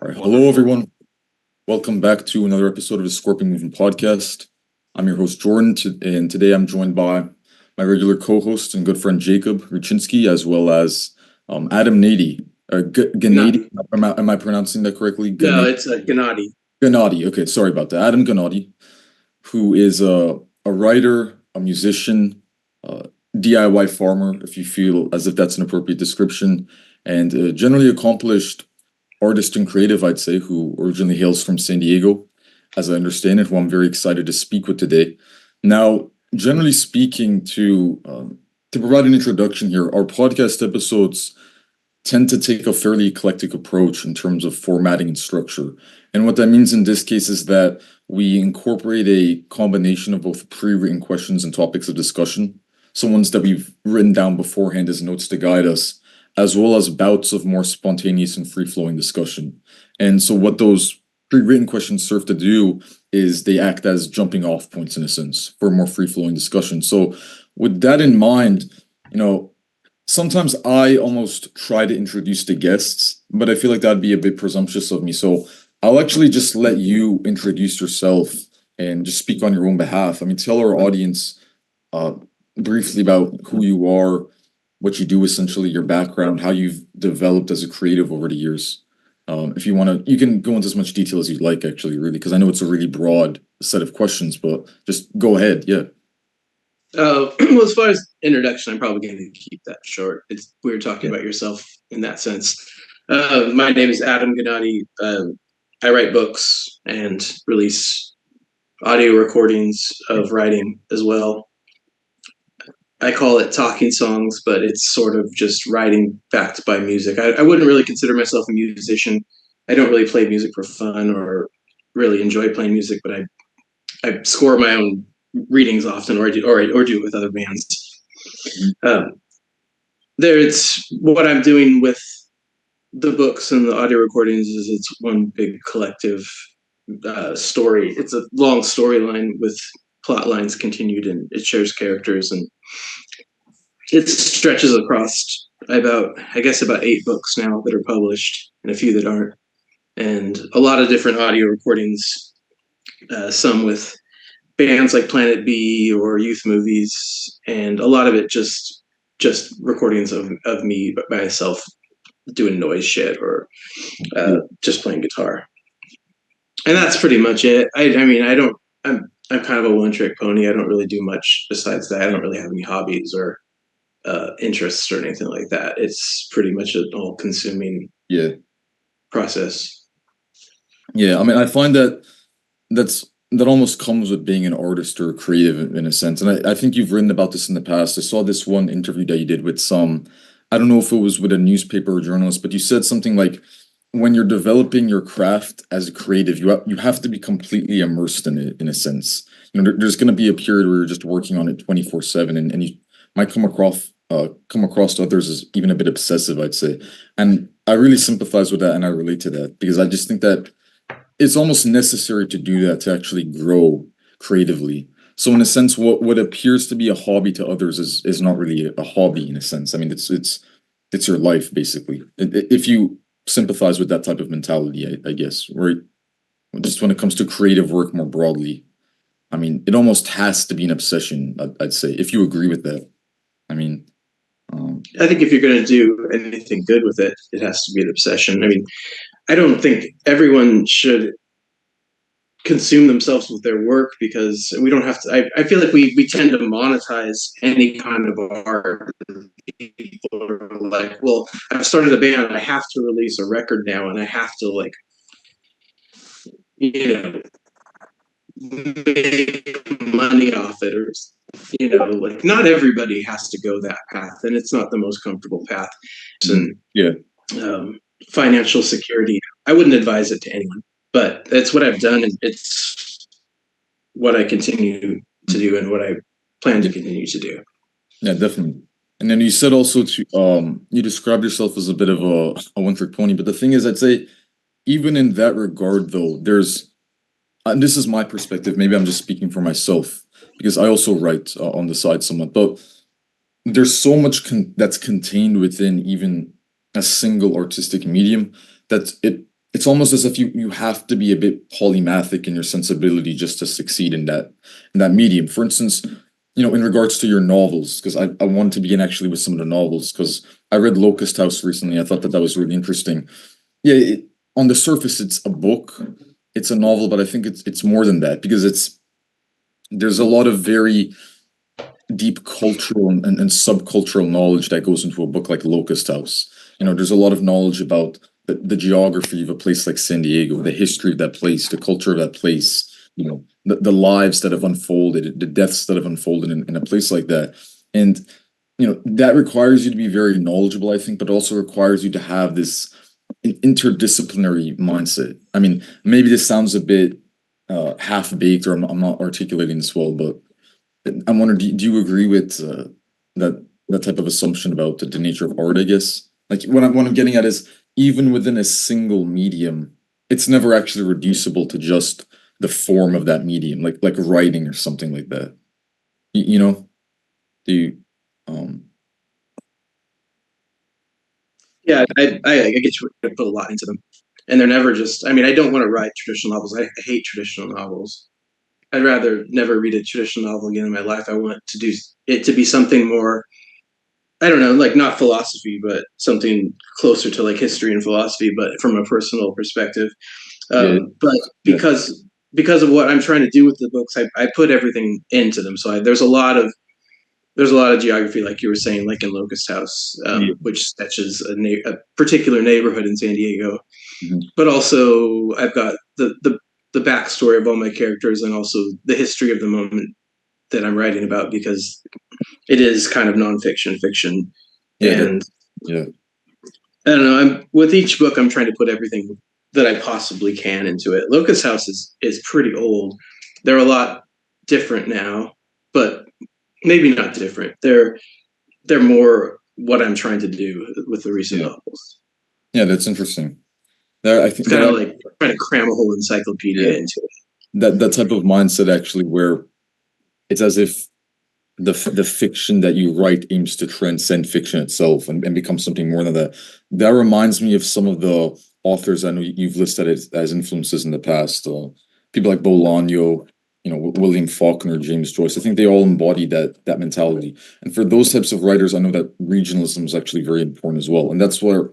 All right. Hello, everyone. Welcome back to another episode of the Scorpion Movement Podcast. I'm your host, Jordan, and today I'm joined by my regular co-host and good friend, Jacob Ruchinski, as well as Adam Gnade. Gnade. Am I pronouncing that correctly? No, it's Gnade. Gnade. Okay, sorry about that. Adam Gnade, who is a writer, a musician, DIY farmer, if you feel as if that's an appropriate description, and generally accomplished artist and creative, I'd say, who originally hails from San Diego, as I understand it, who I'm very excited to speak with today. Now, generally speaking, to provide an introduction here, our podcast episodes tend to take a fairly eclectic approach in terms of formatting and structure. And what that means in this case is that we incorporate a combination of both pre-written questions and topics of discussion, so ones that we've written down beforehand as notes to guide us, as well as bouts of more spontaneous and free-flowing discussion. And so what those pre-written questions serve to do is they act as jumping off points, in a sense, for more free-flowing discussion. So with that in mind, sometimes I almost try to introduce the guests, but I feel like that'd be a bit presumptuous of me. So I'll actually just let you introduce yourself and just speak on your own behalf. I mean, tell our audience briefly about who you are, what you do, essentially your background, how you've developed as a creative over the years. If you want to, you can go into as much detail as you'd like, actually, really, because I know it's a really broad set of questions, but just go ahead. Yeah. Well, as far as introduction, I'm probably going to keep that short. It's weird talking about yourself in that sense. My name is Adam Gnade. I write books and release audio recordings of writing as well. I call it talking songs, but it's sort of just writing backed by music. I wouldn't really consider myself a musician. I don't really play music for fun or really enjoy playing music, but I score my own readings often, or do it with other bands. There's what I'm doing with the books and the audio recordings is it's one big collective story. It's a long storyline with plot lines continued, and it shares characters, and it stretches across about 8 books now that are published and a few that aren't, and a lot of different audio recordings, some with bands like Planet B or youth movies, and a lot of it just recordings of me by myself doing noise shit or just playing guitar. And that's pretty much it. I'm kind of a one-trick pony. I don't really do much besides that. I don't really have any hobbies or interests or anything like that. It's pretty much an all-consuming process. Yeah, I mean, I find that almost comes with being an artist or a creative in a sense. And I think you've written about this in the past. I saw this one interview that you did with I don't know if it was with a newspaper or journalist, but you said something like, when you're developing your craft as a creative, you have to be completely immersed in it, in a sense. There's going to be a period where you're just working on it 24/7, and you might come across to others as even a bit obsessive, I'd say. And I really sympathize with that, and I relate to that, because I just think that it's almost necessary to do that to actually grow creatively. So in a sense, what appears to be a hobby to others is not really a hobby, in a sense. I mean, it's your life, basically. If you sympathize with that type of mentality, I guess, right? Just when it comes to creative work more broadly, I mean, it almost has to be an obsession, I'd say, if you agree with that. I mean, I think if you're going to do anything good with it, it has to be an obsession. I mean, I don't think everyone should consume themselves with their work, because we don't have to. I feel like we tend to monetize any kind of art. People are like, well, I've started a band, I have to release a record now, and I have to make money off it, or not everybody has to go that path, and it's not the most comfortable path. And financial security, I wouldn't advise it to anyone, but it's what I've done, and it's what I continue to do and what I plan to continue to do. Yeah, definitely. And then you said also you described yourself as a bit of a one-trick pony, but the thing is, I'd say even in that regard, though, and this is my perspective, maybe I'm just speaking for myself, because I also write on the side somewhat, but there's so much that's contained within even a single artistic medium that it's almost as if you have to be a bit polymathic in your sensibility just to succeed in that medium. For instance, in regards to your novels, because I wanted to begin actually with some of the novels, because I read Locust House recently. I thought that was really interesting. Yeah, on the surface, it's a book, it's a novel, but I think it's more than that, because there's a lot of very deep cultural and subcultural knowledge that goes into a book like Locust House. There's a lot of knowledge about the geography of a place like San Diego, the history of that place, the culture of that place, the lives that have unfolded, the deaths that have unfolded in a place like that. And, that requires you to be very knowledgeable, I think, but also requires you to have this interdisciplinary mindset. I mean, maybe this sounds a bit half-baked, or I'm not articulating this well, but I'm wondering, do you agree with that type of assumption about the nature of art, I guess? Like, what I'm getting at is, even within a single medium, it's never actually reducible to just the form of that medium, like writing or something like that. You know? Do you Yeah, I get you. I put a lot into them, and they're never just. I mean, I don't want to write traditional novels. I hate traditional novels. I'd rather never read a traditional novel again in my life. I want to do it to be something more. I don't know, like not philosophy, but something closer to like history and philosophy, but from a personal perspective. yeah, But yeah. because of what I'm trying to do with the books, I put everything into them. So there's a lot of geography, like you were saying, like in Locust House, Yeah. which sketches a particular neighborhood in San Diego. Mhm. But also, I've got the backstory of all my characters, and also the history of the moment that I'm writing about, because it is kind of nonfiction, fiction, Yeah, that, and yeah. I don't know. I'm with each book, I'm trying to put everything that I possibly can into it. Locust House is pretty old. They're a lot different now, but maybe not different. They're more what I'm trying to do with the recent Yeah. novels. Yeah, that's interesting. There, I It's think kind of that, like trying to cram a whole yeah, encyclopedia into it. that type of mindset, actually, where it's as if the fiction that you write aims to transcend fiction itself, and become something more than that. That reminds me of some of the authors I know you've listed as influences in the past. People like Bolaño, William Faulkner, James Joyce. I think they all embody that mentality. And for those types of writers, I know that regionalism is actually very important as well. And that's where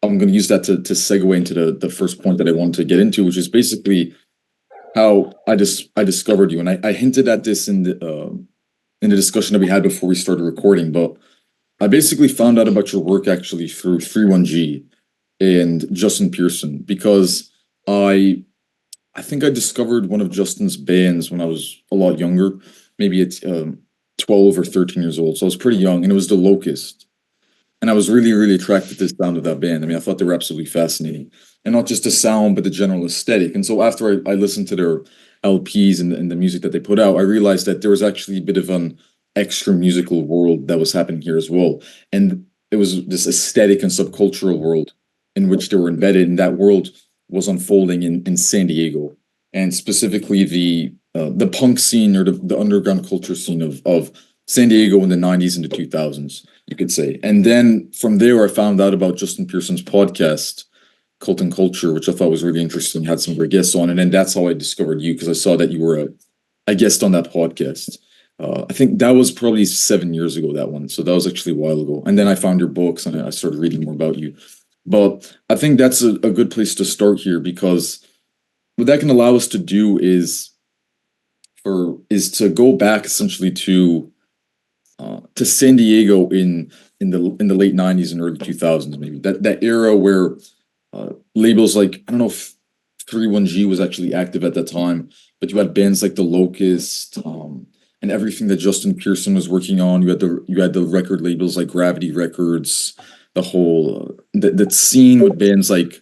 I'm going to use that to segue into the first point that I wanted to get into, which is basically how I discovered you. And I hinted at this in the discussion that we had before we started recording, but I basically found out about your work actually through 31G and Justin Pearson, because I I think I discovered one of Justin's bands when I was a lot younger, maybe it's 12 or 13 years old. So I was pretty young, and it was The Locust. And I was really, really attracted to the sound of that band. I mean, I thought they were absolutely fascinating. And not just the sound, but the general aesthetic. And so after I listened to their LPs and the music that they put out, I realized that there was actually a bit of an extra musical world that was happening here as well. And it was this aesthetic and subcultural world in which they were embedded. And that world was unfolding in San Diego. And specifically the punk scene, or the underground culture scene of San Diego in the 90s and the 2000s, you could say. And then from there, I found out about Justin Pearson's podcast, Cult and Culture, which I thought was really interesting, had some great guests on. And then that's how I discovered you, because I saw that you were a guest on that podcast. I think that was probably 7 years ago, that one. So that was actually a while ago. And then I found your books and I started reading more about you. But I think that's a good place to start here, because what that can allow us to do is to go back essentially to San Diego in the late 90s and early 2000s, maybe that era where labels like, I don't know if 31G was actually active at that time, but you had bands like The Locust, and everything that Justin Pearson was working on. You had the record labels like Gravity Records, the whole that scene with bands like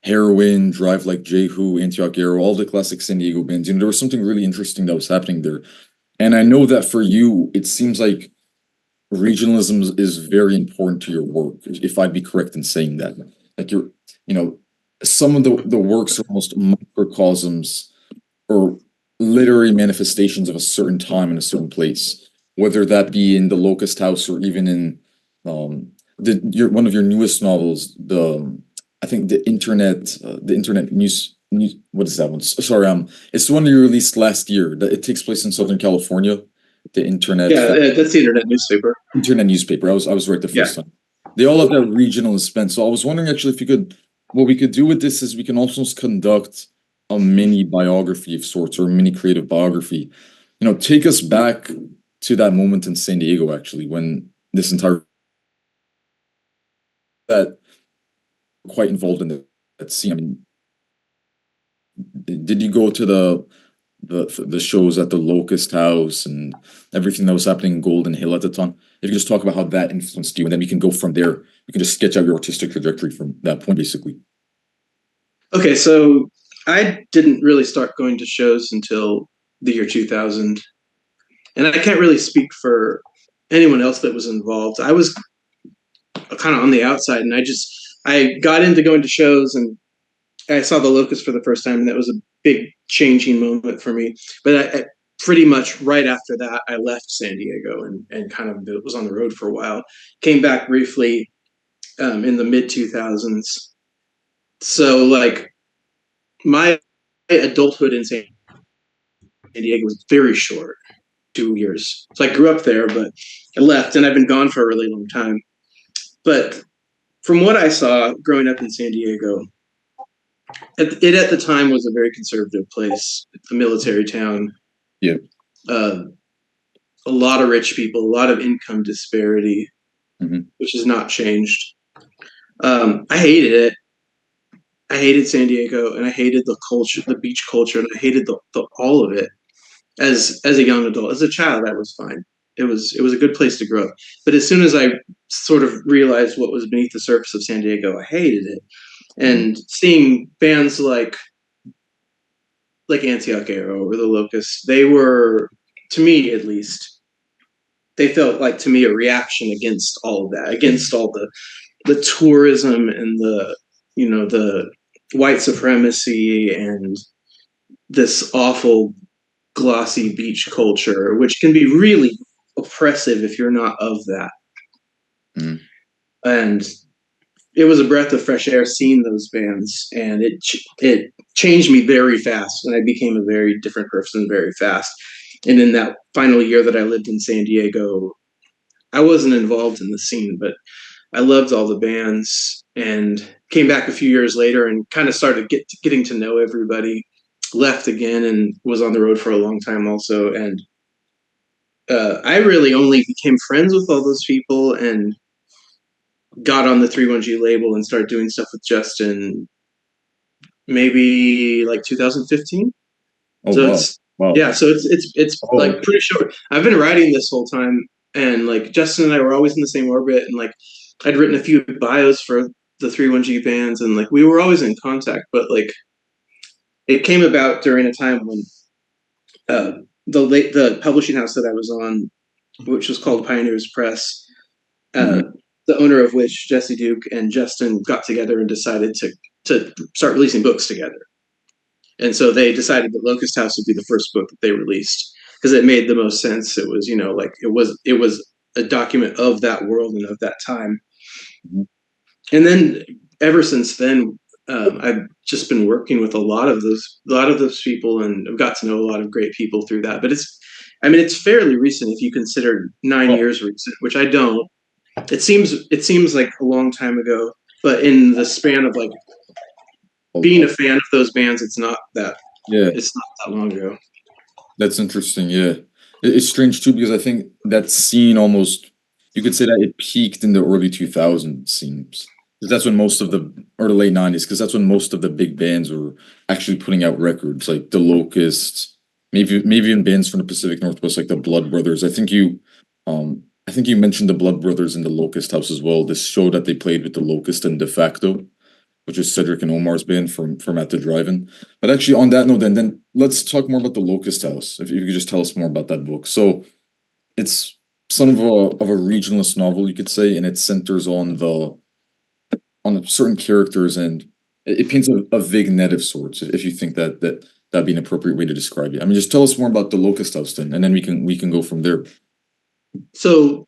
Heroin, Drive Like Jehu, Antioch Arrow, all the classic San Diego bands. There was something really interesting that was happening there. And I know that for you, it seems like regionalism is very important to your work, if I'd be correct in saying that. Like you know, some of the works are almost microcosms or literary manifestations of a certain time in a certain place, whether that be in the Locust House, or even in one of your newest novels, the I think the internet news, what is that one? Sorry, it's the one you released last year. It takes place in Southern California. The that's the internet newspaper. Internet newspaper. I was right the first Yeah. time. They all have that regionalist bent. So I was wondering actually if you could, what we could do with this is we can also conduct a mini biography of sorts or a mini creative biography. Take us back to that moment in San Diego, actually, when this entire that quite involved in that scene. I mean, did you go to the shows at the Locust House and everything that was happening in Golden Hill at the time? If you just talk about how that influenced you, and then we can go from there. We can just sketch out your artistic trajectory from that point, basically. Okay, so I didn't really start going to shows until the year 2000, and I can't really speak for anyone else that was involved. I was kind of on the outside, and I got into going to shows, and I saw the Locust for the first time, and that was a big changing moment for me. But I pretty much right after that, I left San Diego and kind of was on the road for a while. Came back briefly in the mid 2000s. So like my adulthood in San Diego was very short, 2 years. So I grew up there, but I left, and I've been gone for a really long time. But from what I saw growing up in San Diego, it at the time was a very conservative place, a military town. Yeah. A lot of rich people, a lot of income disparity, which has not changed. I hated it. I hated San Diego, and I hated the culture, the beach culture, and I hated the all of it. As a young adult, as a child, I was fine. It was a good place to grow up. But as soon as I sort of realized what was beneath the surface of San Diego, I hated it. And seeing bands like Antioch Arrow or the Locusts, they were, to me at least, they felt like to me a reaction against all of that, against all the tourism and the white supremacy and this awful glossy beach culture, which can be really oppressive if you're not of that. And it was a breath of fresh air seeing those bands, and it changed me very fast, and I became a very different person very fast. And in that final year that I lived in San Diego, I wasn't involved in the scene, but I loved all the bands, and came back a few years later and kind of started getting to know everybody. Left again and was on the road for a long time also, and I really only became friends with all those people and got on the 31G label and started doing stuff with Justin maybe like 2015. So it's like pretty short. I've been writing this whole time, and like Justin and I were always in the same orbit, and like I'd written a few bios for the 31G bands, and like we were always in contact, but like it came about during a time when the publishing house that I was on, which was called Pioneers Press, the owner of which, Jesse Duke and Justin, got together and decided to start releasing books together. And so they decided that Locust House would be the first book that they released because it made the most sense. It was, like it was a document of that world and of that time. And then ever since then, I've just been working with a lot of those people, and I've got to know a lot of great people through that. But it's fairly recent if you consider 9 years recent, which I don't. It seems like a long time ago, but in the span of like being a fan of those bands, it's not that long ago. That's interesting. Yeah, it's strange too because I think that scene almost, you could say that it peaked in the early 2000s. Seems. That's when most of or the late 90s, because that's when most of the big bands were actually putting out records, like the Locusts, maybe even bands from the Pacific Northwest, like the Blood Brothers. I think you mentioned the Blood Brothers in the Locust House as well. This show that they played with the Locust and De Facto, which is Cedric and Omar's band from At the Drive-In. But actually, on that note, then let's talk more about the Locust House. If you could just tell us more about that book. So it's some of a regionalist novel, you could say, and it centers on certain characters, and it paints a vignette of sorts, if you think that'd be an appropriate way to describe it. I mean, just tell us more about the Locust House then, and then we can go from there. So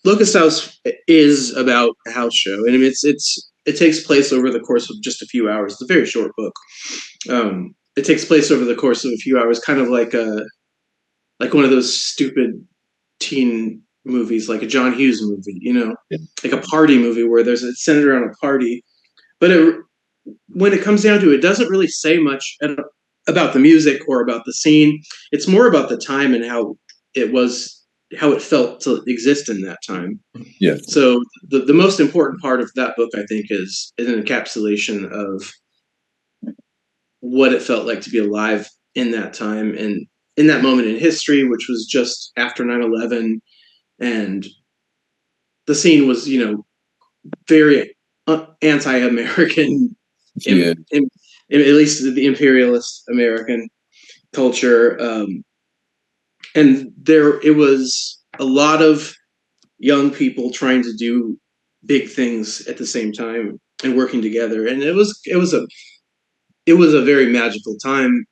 Locust House is about a house show, and it's it takes place over the course of just a few hours. It's a very short book. It takes place over the course of a few hours, kind of like one of those stupid teen movies, like a John Hughes movie, Yeah. like a party movie where it's centered around a party. But when it comes down to it, it doesn't really say much about the music or about the scene. It's more about the time and how it felt to exist in that time. Yeah. So the most important part of that book, I think, is an encapsulation of what it felt like to be alive in that time and in that moment in history, which was just after 9/11. And the scene was, very anti-American, Yeah. at least the imperialist American culture. And it was a lot of young people trying to do big things at the same time and working together. And it was a very magical time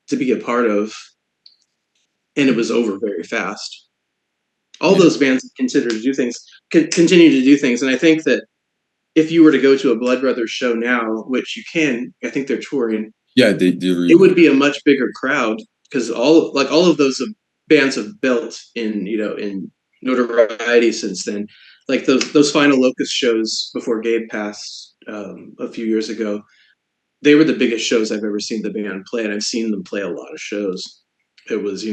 to be a part of, and it was over very fast. All Yeah. those bands continue to do things, and I think that if you were to go to a Blood Brothers show now, which you can, I think they're touring, Yeah, they it really. would be a much bigger crowd because all of those bands have built in notoriety since then. Like those final Locust shows before Gabe passed a few years ago, they were the biggest shows I've ever seen the band play, and I've seen them play a lot of shows. It was,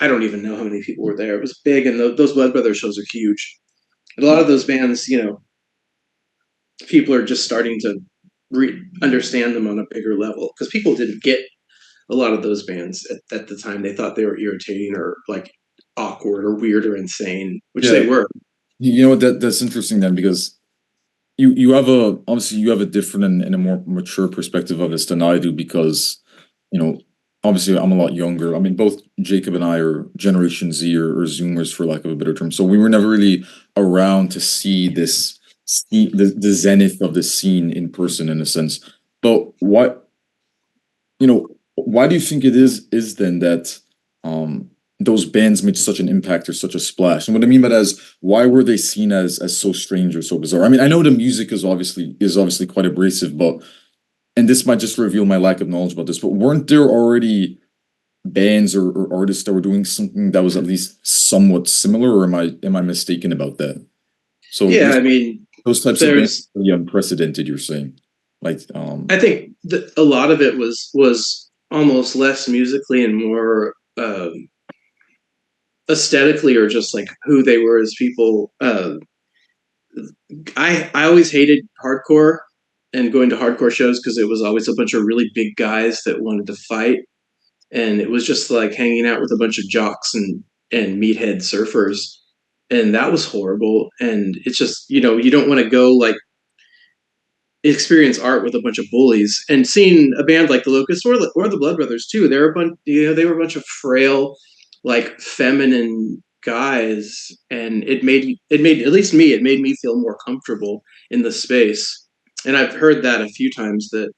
I don't even know how many people were there. It was big, and those Blood Brothers shows are huge. And a lot of those bands, people are just starting to understand them on a bigger level because people didn't get a lot of those bands at the time. They thought they were irritating or like awkward or weird or insane, which Yeah. they were. You know what, that's interesting then, because you have obviously you have a different and a more mature perspective of this than I do, because you know obviously I'm a lot younger. I mean, both Jacob and I are Generation Z or Zoomers, for lack of a better term. So we were never really around to see the zenith of the scene in person, in a sense. But why do you think it is then that those bands made such an impact or such a splash? And what I mean by that is, why were they seen as so strange or so bizarre? I mean, I know the music is obviously quite abrasive, but, and this might just reveal my lack of knowledge about this, but weren't there already bands or artists that were doing something that was at least somewhat similar, or am I mistaken about that? So Yeah, I mean, those types of bands there's. are really unprecedented, you're saying? Like, I think a lot of it was almost less musically and more aesthetically, or just like who they were as people. I always hated hardcore and going to hardcore shows because it was always a bunch of really big guys that wanted to fight, and it was just like hanging out with a bunch of jocks and meathead surfers, and that was horrible. And it's just, you don't want to go like experience art with a bunch of bullies. And seeing a band like the Locusts or the Blood Brothers too, they were a bunch of frail, like feminine guys, and it made at least me, it made me feel more comfortable in the space. And I've heard that a few times that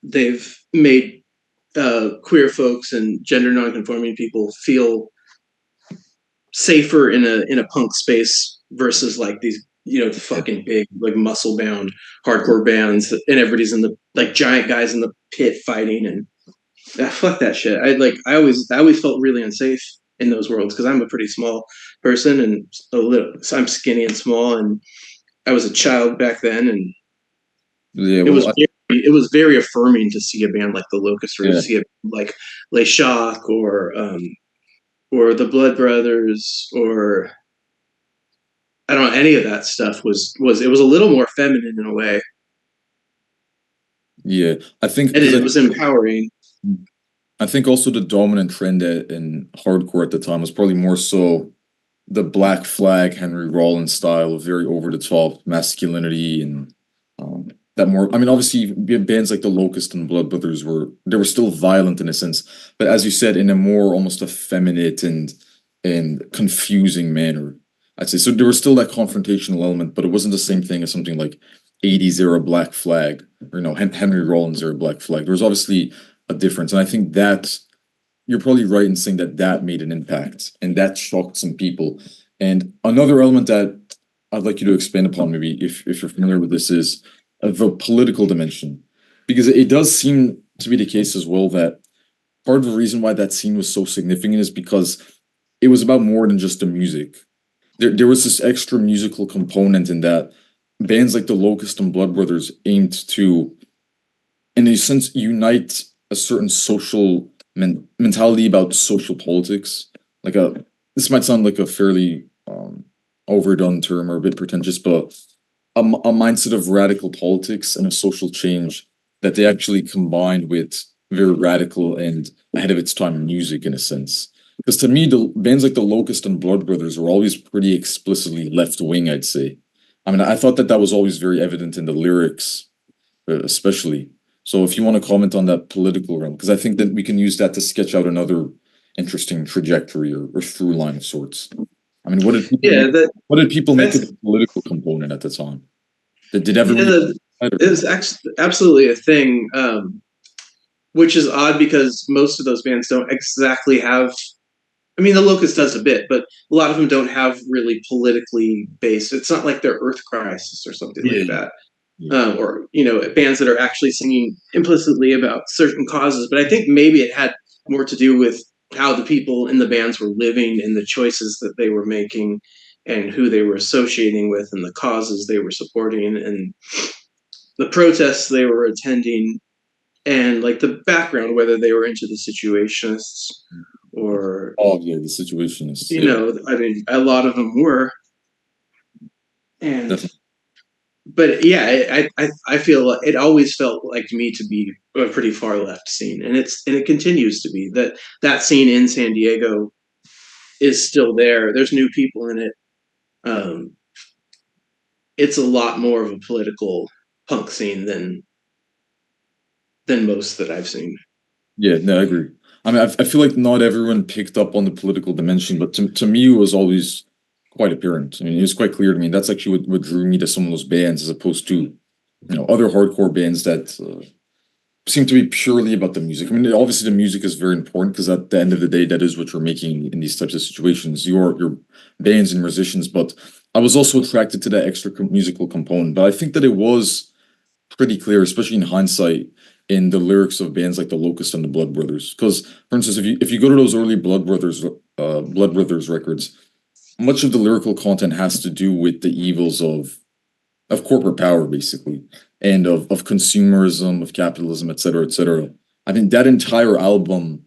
they've made queer folks and gender nonconforming people feel safer in a punk space versus like these fucking big like muscle bound hardcore bands, and everybody's in the like giant guys in the pit fighting. And fuck that shit. I always felt really unsafe in those worlds because I'm a pretty small person and so I'm skinny and small, and I was a child back then, and yeah, it was well, it was very affirming to see a band like the Locust, or to yeah. see a like Les Shock or the Blood Brothers, or I don't know, any of that stuff it was a little more feminine in a way, Yeah, I think and because it was empowering. I think also the dominant trend in hardcore at the time was probably more so the Black Flag, Henry Rollins style of very over the top masculinity, and that more. I mean, obviously, bands like the Locust and Blood Brothers were still violent in a sense, but as you said, in a more almost effeminate and confusing manner, I'd say. So there was still that confrontational element, but it wasn't the same thing as something like 80s era Black Flag, or Henry Rollins era Black Flag. There was obviously a difference, and I think that you're probably right in saying that that made an impact and that shocked some people. And another element that I'd like you to expand upon, maybe if you're familiar with this, is the political dimension, because it does seem to be the case as well that part of the reason why that scene was so significant is because it was about more than just the music. There was this extra musical component in that bands like the Locust and Blood Brothers aimed to, in a sense, unite a certain social mentality about social politics. Like a, this might sound like a fairly overdone term or a bit pretentious, but a mindset of radical politics and a social change that they actually combined with very radical and ahead of its time music in a sense. Because to me, the bands like the Locust and Blood Brothers were always pretty explicitly left wing, I'd say. I mean, I thought that that was always very evident in the lyrics, especially. So if you want to comment on that political realm, because I think that we can use that to sketch out another interesting trajectory or through line of sorts. I mean, Yeah, that what did people make of that's the political component at the time? Did yeah, everyone it was actually absolutely a thing, which is odd because most of those bands don't exactly have. I mean, the Locust does a bit, but a lot of them don't have really politically based. It's not like they're Earth Crisis or something like Yeah, that, yeah. or bands that are actually singing implicitly about certain causes. But I think maybe it had more to do with how the people in the bands were living and the choices that they were making, and who they were associating with, and the causes they were supporting, and the protests they were attending, and like the background, whether they were into the Situationists or Oh yeah, the Situationists. Yeah, I mean, a lot of them were, and definitely. but yeah, I feel like it always felt like to me to be a pretty far left scene, and it continues to be that scene in San Diego is still there. There's new people in it. Um, it's a lot more of a political punk scene than most that I've seen. Yeah, no, I agree. I mean, I feel like not everyone picked up on the political dimension, but to me, it was always quite apparent. I mean, it was quite clear to me. That's actually what drew me to some of those bands, as opposed to, other hardcore bands that seem to be purely about the music. I mean, obviously, the music is very important because at the end of the day, that is what you're making in these types of situations. Your bands and musicians, but I was also attracted to that extra musical component. But I think that it was pretty clear, especially in hindsight, in the lyrics of bands like the Locust and the Blood Brothers. Because, for instance, if you go to those early Blood Brothers records, much of the lyrical content has to do with the evils of corporate power, basically, and of consumerism, of capitalism, et cetera, et cetera. I think that entire album,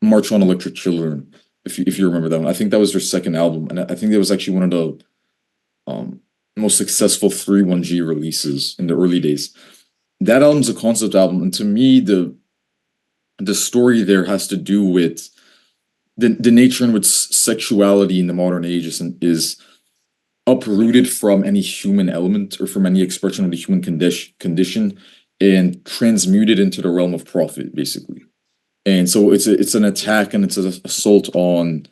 March on Electric Children, if you remember that one, I think that was their second album, and I think that was actually one of the most successful 3-1G releases in the early days. That album's a concept album, and to me, the story there has to do with the nature in which sexuality in the modern age is uprooted from any human element or from any expression of the human condition and transmuted into the realm of profit, basically. And so it's an attack and it's an assault on,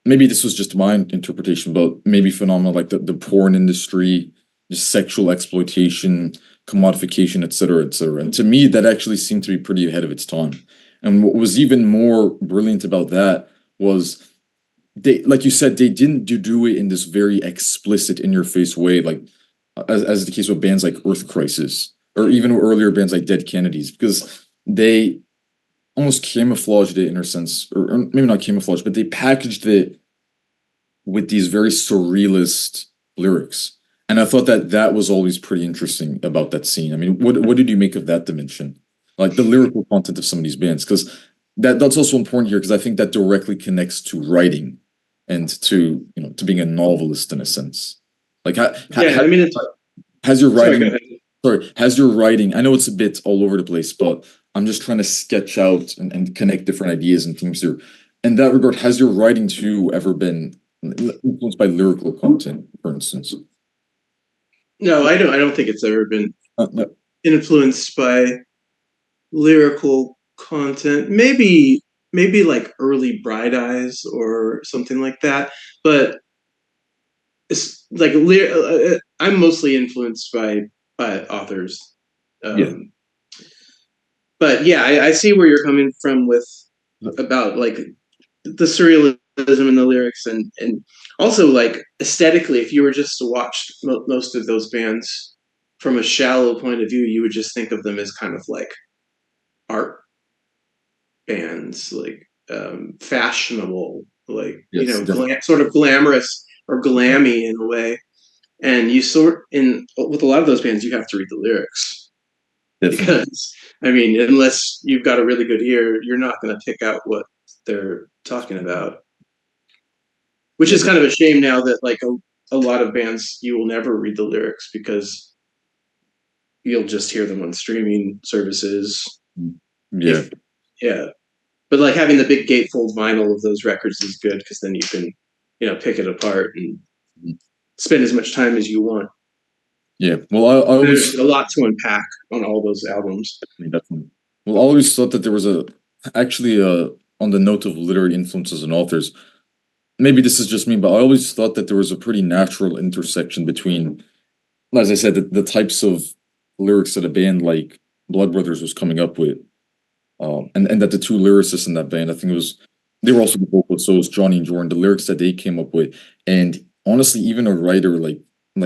maybe this was just my interpretation, but maybe phenomena like the porn industry, just sexual exploitation, commodification, et cetera, et cetera. And to me, that actually seemed to be pretty ahead of its time. And what was even more brilliant about that was they, like you said, they didn't do it in this very explicit, in your face way, like as the case with bands like Earth Crisis or even earlier bands like Dead Kennedys, because they almost camouflaged it in a sense, or maybe not camouflaged, but they packaged it with these very surrealist lyrics. And I thought that that was always pretty interesting about that scene. I mean, what did you make of that dimension, like the lyrical content of some of these bands? Because that's also important here because I think that directly connects to writing and to to being a novelist in a sense. Like, Yeah, I mean, it's has your sorry. Go writing, ahead. sorry, has your writing? I know it's a bit all over the place, but I'm just trying to sketch out and connect different ideas and themes here. In that regard, has your writing too ever been influenced by lyrical content, for instance? No, I don't. I don't think it's ever been No. influenced by lyrical content. Maybe like early Bright Eyes or something like that. But it's like I'm mostly influenced by authors. Yeah. Um, but yeah, I see where you're coming from with about like the surrealism in the lyrics, and also like aesthetically, if you were just to watch most of those bands from a shallow point of view, you would just think of them as kind of like art bands, like fashionable, like Yes, definitely. sort of glamorous or glammy in a way. And you sort in with a lot of those bands, you have to read the lyrics Definitely. because I mean, unless you've got a really good ear, you're not going to pick out what they're talking about. Which Yeah, is kind of a shame now that like a lot of bands you will never read the lyrics because you'll just hear them on streaming services. yeah, If yeah, but like having the big gatefold vinyl of those records is good because then you can pick it apart and spend as much time as you want. yeah. Well, I There's always a lot to unpack on all those albums. definitely. Well, I always thought that there was a actually on the note of literary influences and authors. Maybe this is just me, but I always thought that there was a pretty natural intersection between, as I said, the types of lyrics that a band like Blood Brothers was coming up with, and that the two lyricists in that band, I think it was, they were also the vocalists, so it was Johnny and Jordan, the lyrics that they came up with, and honestly, even a writer like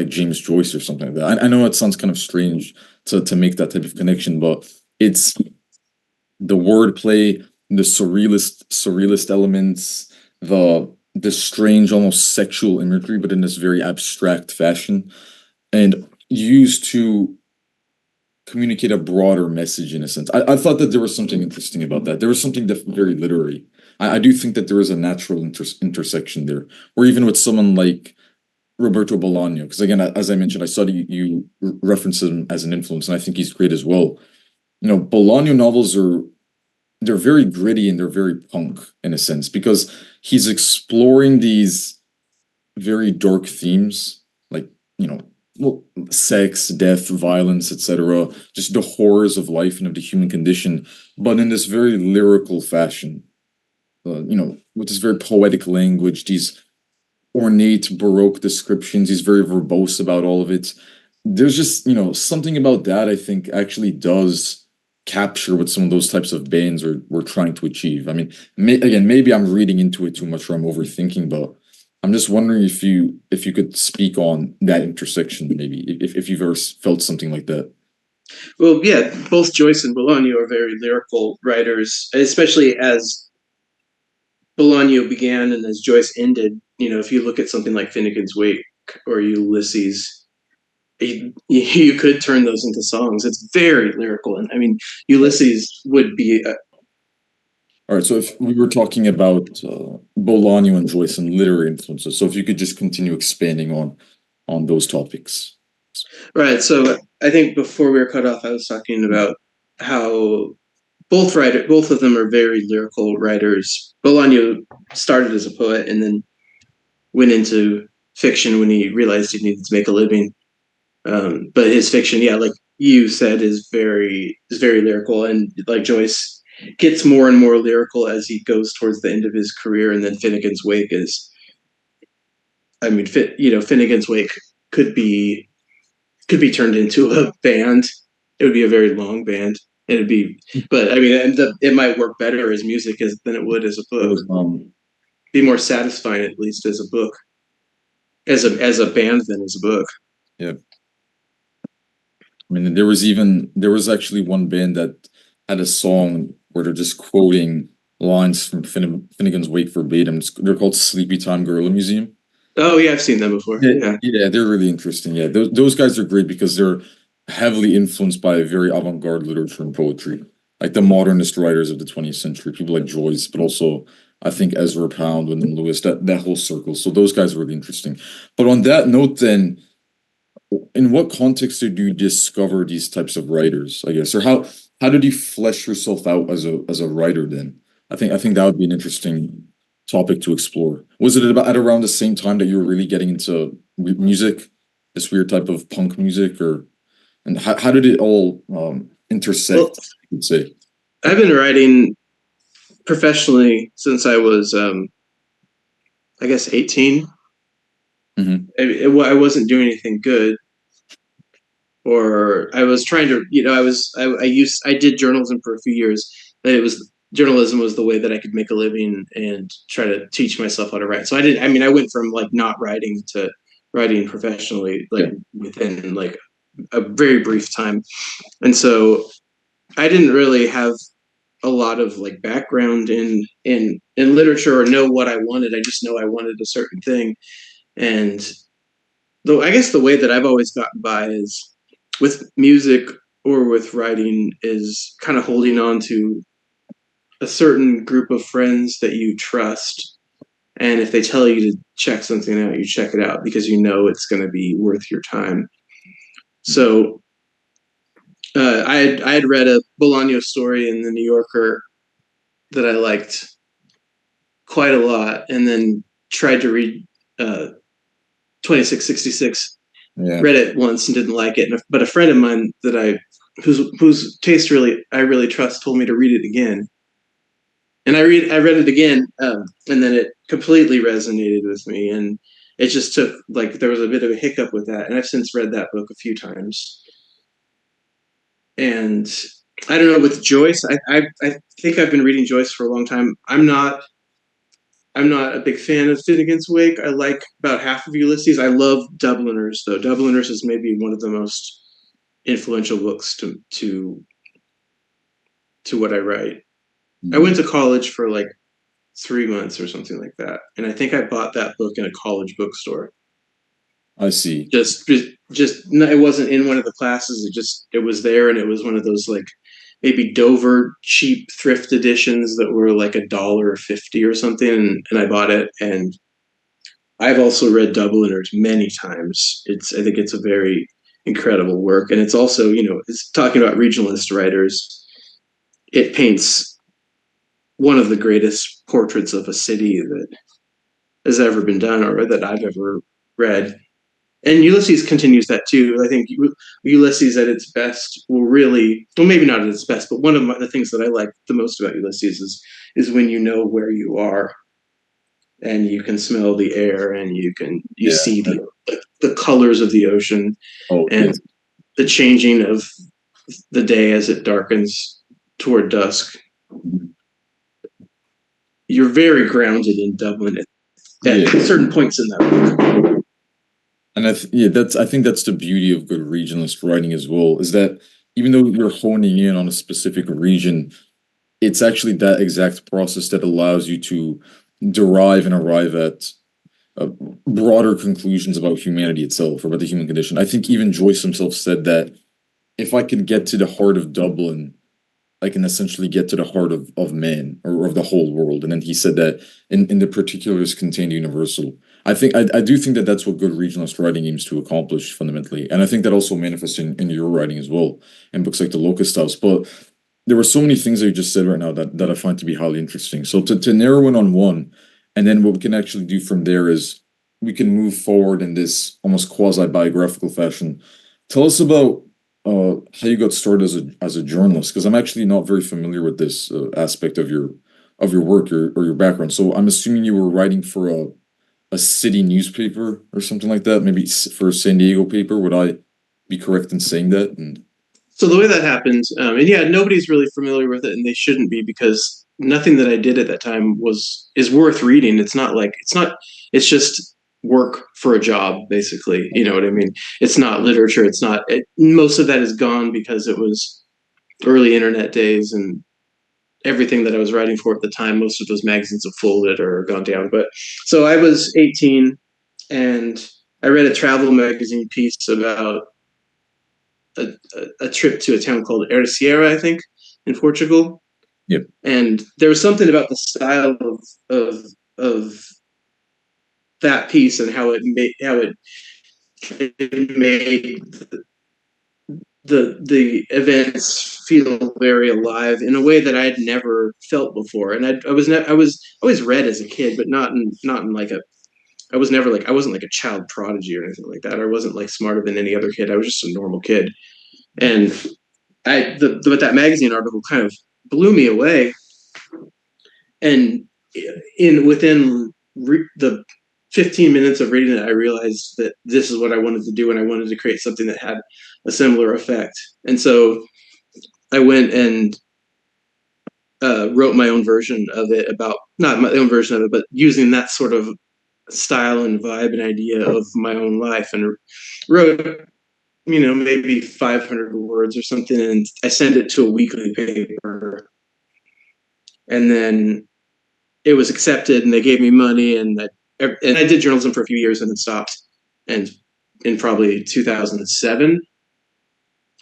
James Joyce or something like that. I know it sounds kind of strange to make that type of connection, but it's the wordplay, the surrealist elements, the strange, almost sexual imagery, but in this very abstract fashion, and used to communicate a broader message in a sense. I thought that there was something interesting about that. There was something very literary. I do think that there is a natural intersection there, or even with someone like Roberto Bolaño, because again, as I mentioned, I saw you reference him as an influence, and I think he's great as well. Bolaño novels are, they're very gritty and they're very punk in a sense because he's exploring these very dark themes, like, you know well, sex, death, violence, etc., just the horrors of life and of the human condition, but in this very lyrical fashion, with this very poetic language, these ornate baroque descriptions. He's very verbose about all of it. There's just, something about that I think actually does capture what some of those types of bands were trying to achieve. I mean, again, maybe I'm reading into it too much or I'm overthinking, but I'm just wondering if you could speak on that intersection, maybe if you've ever felt something like that. Well, yeah, both Joyce and Bolaño are very lyrical writers, especially as Bolaño began and as Joyce ended. If you look at something like Finnegan's Wake or Ulysses, you could turn those into songs. It's very lyrical, and I mean, Ulysses would be All right, so if we were talking about Bolaño and Joyce and literary influences, so if you could just continue expanding on those topics. right. So I think before we were cut off, I was talking about how both of them are very lyrical writers. Bolaño started as a poet and then went into fiction when he realized he needed to make a living. But his fiction, yeah, like you said, is very lyrical, and like Joyce gets more and more lyrical as he goes towards the end of his career. And then Finnegan's Wake is, I mean, Finnegan's Wake could be could be turned into a band. It would be a very long band. It'd be, but I mean, it might work better as music than it would as a There book. was, Be more satisfying at least as a book, as a band than as a book. yeah, I mean, there was actually one band that had a song where they're just quoting lines from Finnegan's Wake verbatim. They're called Sleepy Time Gorilla Museum. Oh yeah, I've seen them before. Yeah, Yeah. yeah, they're really interesting. Yeah, those guys are great because they're heavily influenced by very avant-garde literature and poetry, like the modernist writers of the 20th century, people like Joyce, but also I think Ezra Pound, Wyndham Lewis, that whole circle. So those guys are really interesting. But on that note, then, in what context did you discover these types of writers, I guess, or how did you flesh yourself out as a writer then? I think that would be an interesting topic to explore. Was it about at around the same time that you were really getting into music, this weird type of punk music, or and how did it all Well, intersect, you could say? I've been writing professionally since I was, I guess, 18. Hmm. I wasn't doing anything good, or I was trying to, I did journalism for a few years. It was journalism was the way that I could make a living and try to teach myself how to write. So I went from like not writing to writing professionally, like Yeah. within like a very brief time. And so I didn't really have a lot of like background in literature or know what I wanted. I just know I wanted a certain thing. And though I guess the way that I've always gotten by is with music or with writing is kind of holding on to a certain group of friends that you trust. And if they tell you to check something out, you check it out because you know it's going to be worth your time. So I had read a Bolaño story in the New Yorker that I liked quite a lot, and then tried to read 2666. Yeah. Read it once and didn't like it, but a friend of mine that whose taste I really trust told me to read it again, and I read it again, and then it completely resonated with me, and it just took like there was a bit of a hiccup with that, and I've since read that book a few times, and I don't know with Joyce, I think I've been reading Joyce for a long time. I'm not a big fan of Finnegan's Wake. I like about half of Ulysses. I love Dubliners though. Dubliners is maybe one of the most influential books to what I write. I went to college for like 3 months or something like that, and I think I bought that book in a college bookstore. I see. Just it wasn't in one of the classes. It was there, and it was one of those like maybe Dover cheap thrift editions that were like $1.50 or something, and I bought it. And I've also read Dubliners many times. I think it's a very incredible work, and it's also it's talking about regionalist writers. It paints one of the greatest portraits of a city that has ever been done or that I've ever read. And Ulysses continues that too. I think Ulysses at its best will really, well, maybe not at its best, but one of the things that I like the most about Ulysses is when you know where you are and you can smell the air and you Yeah. see the colors of the ocean Oh, and the changing of the day as it darkens toward dusk. You're very grounded in Dublin at yeah. certain points in that book. And I think that's the beauty of good regionalist writing as well, is that even though you're honing in on a specific region, it's actually that exact process that allows you to derive and arrive at uh, broader conclusions about humanity itself or about the human condition. I think even Joyce himself said that if I can get to the heart of Dublin, I can essentially get to the heart of man or of the whole world. And then he said that in the particulars contained universal. I do think that that's what good regionalist writing aims to accomplish fundamentally. And I think that also manifests in your writing as well, in books like The Locust House. But there were so many things that you just said right now that I find to be highly interesting. So to narrow in on one, and then what we can actually do from there is we can move forward in this almost quasi-biographical fashion. Tell us about how you got started as a journalist, because I'm actually not very familiar with this aspect of your work or your background. So I'm assuming you were writing for a city newspaper or something like that, maybe for a San Diego paper. Would I be correct in saying that? And So the way that happened, and yeah, nobody's really familiar with it, and they shouldn't be because nothing that I did at that time is worth reading. It's just work for a job, basically. You know what I mean? It's not literature. Most of that is gone because it was early internet days and everything that I was writing for at the time. Most of those magazines have folded or gone down. But so I was 18 and I read a travel magazine piece about a trip to a town called Ericeira, I think, in Portugal. yep. And there was something about the style of that piece and how it made the events feel very alive in a way that I had never felt before. And I was always read as a kid, but not in like a I wasn't like a child prodigy or anything like that. I wasn't like smarter than any other kid. I was just a normal kid. And but that magazine article kind of blew me away. And the 15 minutes of reading it, I realized that this is what I wanted to do, and I wanted to create something that had a similar effect. And so I went and wrote my own version of it, about not my own version of it, but using that sort of style and vibe and idea of my own life, and wrote, maybe 500 words or something, and I sent it to a weekly paper, and then it was accepted, and they gave me money, and I did journalism for a few years and then stopped, and in probably 2007,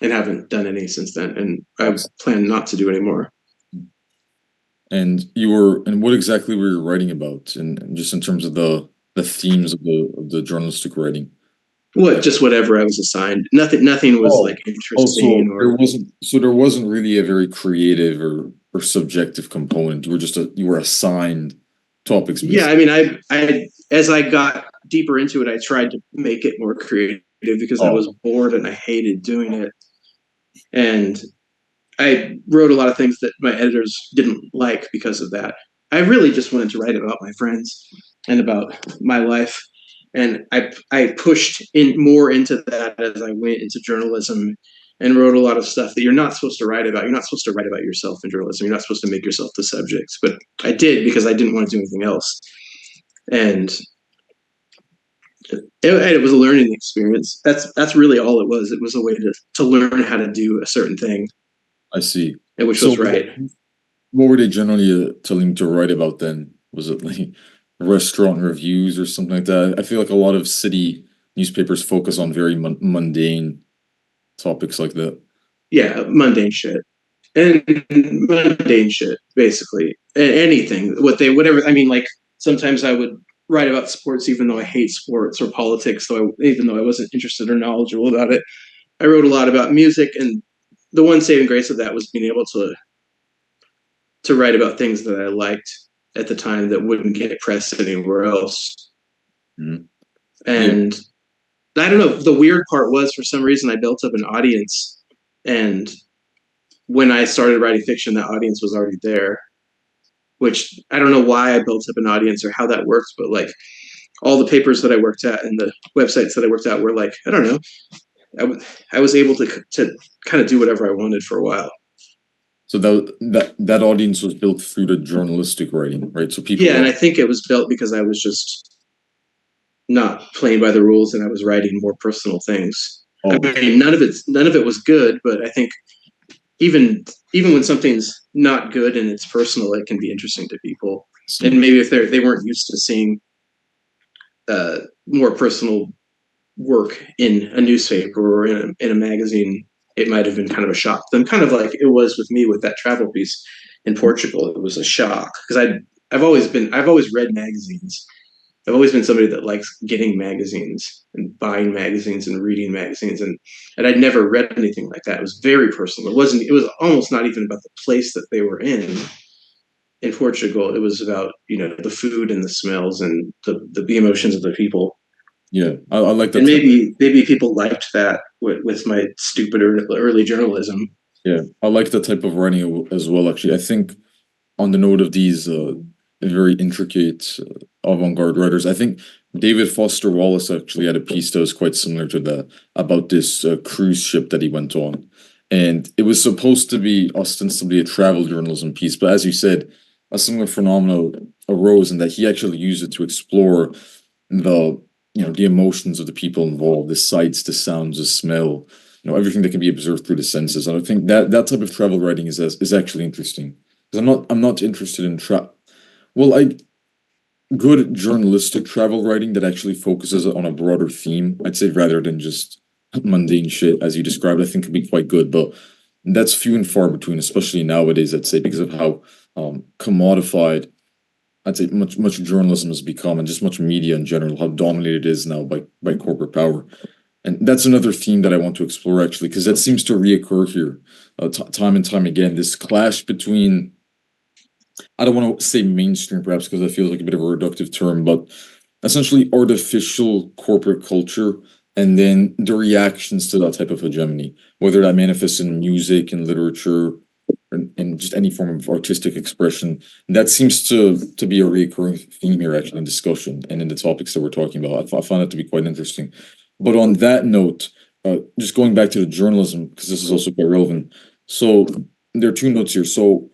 and haven't done any since then, and I plan not to do anymore. And what exactly were you writing about, and just in terms of the themes of the journalistic writing? What, just whatever I was assigned. Nothing was like interesting, or there wasn't really a very creative or subjective component. You were assigned topics. Yeah, I mean, I as I got deeper into it, I tried to make it more creative because I was bored and I hated doing it. And I wrote a lot of things that my editors didn't like because of that. I really just wanted to write about my friends and about my life. And I pushed in more into that as I went into journalism, and wrote a lot of stuff that you're not supposed to write about. You're not supposed to write about yourself in journalism. You're not supposed to make yourself the subject. But I did because I didn't want to do anything else. And it was a learning experience. That's really all it was. It was a way to learn how to do a certain thing. I see. Which was right. What were they generally telling you to write about then? Was it like restaurant reviews or something like that? I feel like a lot of city newspapers focus on very mundane topics like that. Yeah, mundane shit. And mundane shit, basically. Anything. Whatever. I mean, like, sometimes I would write about sports even though I hate sports, or politics, even though I wasn't interested or knowledgeable about it. I wrote a lot about music, and the one saving grace of that was being able to write about things that I liked at the time that wouldn't get press anywhere else. Mm-hmm. And I don't know, the weird part was, for some reason, I built up an audience, and when I started writing fiction, that audience was already there, which I don't know why I built up an audience or how that works, but like all the papers that I worked at and the websites that I worked at were like, I don't know, I was able to kind of do whatever I wanted for a while. So that audience was built through the journalistic writing, right? So people. Yeah, and I think it was built because I was just not playing by the rules, and I was writing more personal things. I mean, none of it was good, but I think even when something's not good and it's personal, it can be interesting to people. And maybe if they weren't used to seeing more personal work in a newspaper or in a magazine, it might have been kind of a shock to them, kind of like it was with me with that travel piece in Portugal. It was a shock because I've always read magazines. I've always been somebody that likes getting magazines and buying magazines and reading magazines, and I'd never read anything like that. It was very personal. It was almost not even about the place that they were in Portugal. It was about, the food and the smells and the emotions of the people. Yeah, I like that. And maybe people liked that with my stupid early journalism. Yeah, I like that type of writing as well. Actually, I think on the note of these very intricate avant-garde writers, I think David Foster Wallace actually had a piece that was quite similar to that, about this cruise ship that he went on, and it was supposed to be ostensibly a travel journalism piece, but as you said, a similar phenomenon arose in that he actually used it to explore the emotions of the people involved, the sights, the sounds, the smell, everything that can be observed through the senses. And I think that type of travel writing is actually interesting, because I'm not interested in good journalistic travel writing that actually focuses on a broader theme, I'd say, rather than just mundane shit as you described. I think could be quite good, but that's few and far between, especially nowadays, I'd say, because of how commodified, I'd say, much journalism has become, and just much media in general, how dominated it is now by corporate power. And that's another theme that I want to explore, actually, because that seems to reoccur here time and time again. This clash between, I don't want to say mainstream, perhaps, because that feels like a bit of a reductive term, but essentially artificial corporate culture, and then the reactions to that type of hegemony, whether that manifests in music and literature and just any form of artistic expression. That seems to be a recurring theme here, actually, in discussion and in the topics that we're talking about. I found that to be quite interesting. But on that note, just going back to the journalism, because this is also quite relevant. So there are two notes here. So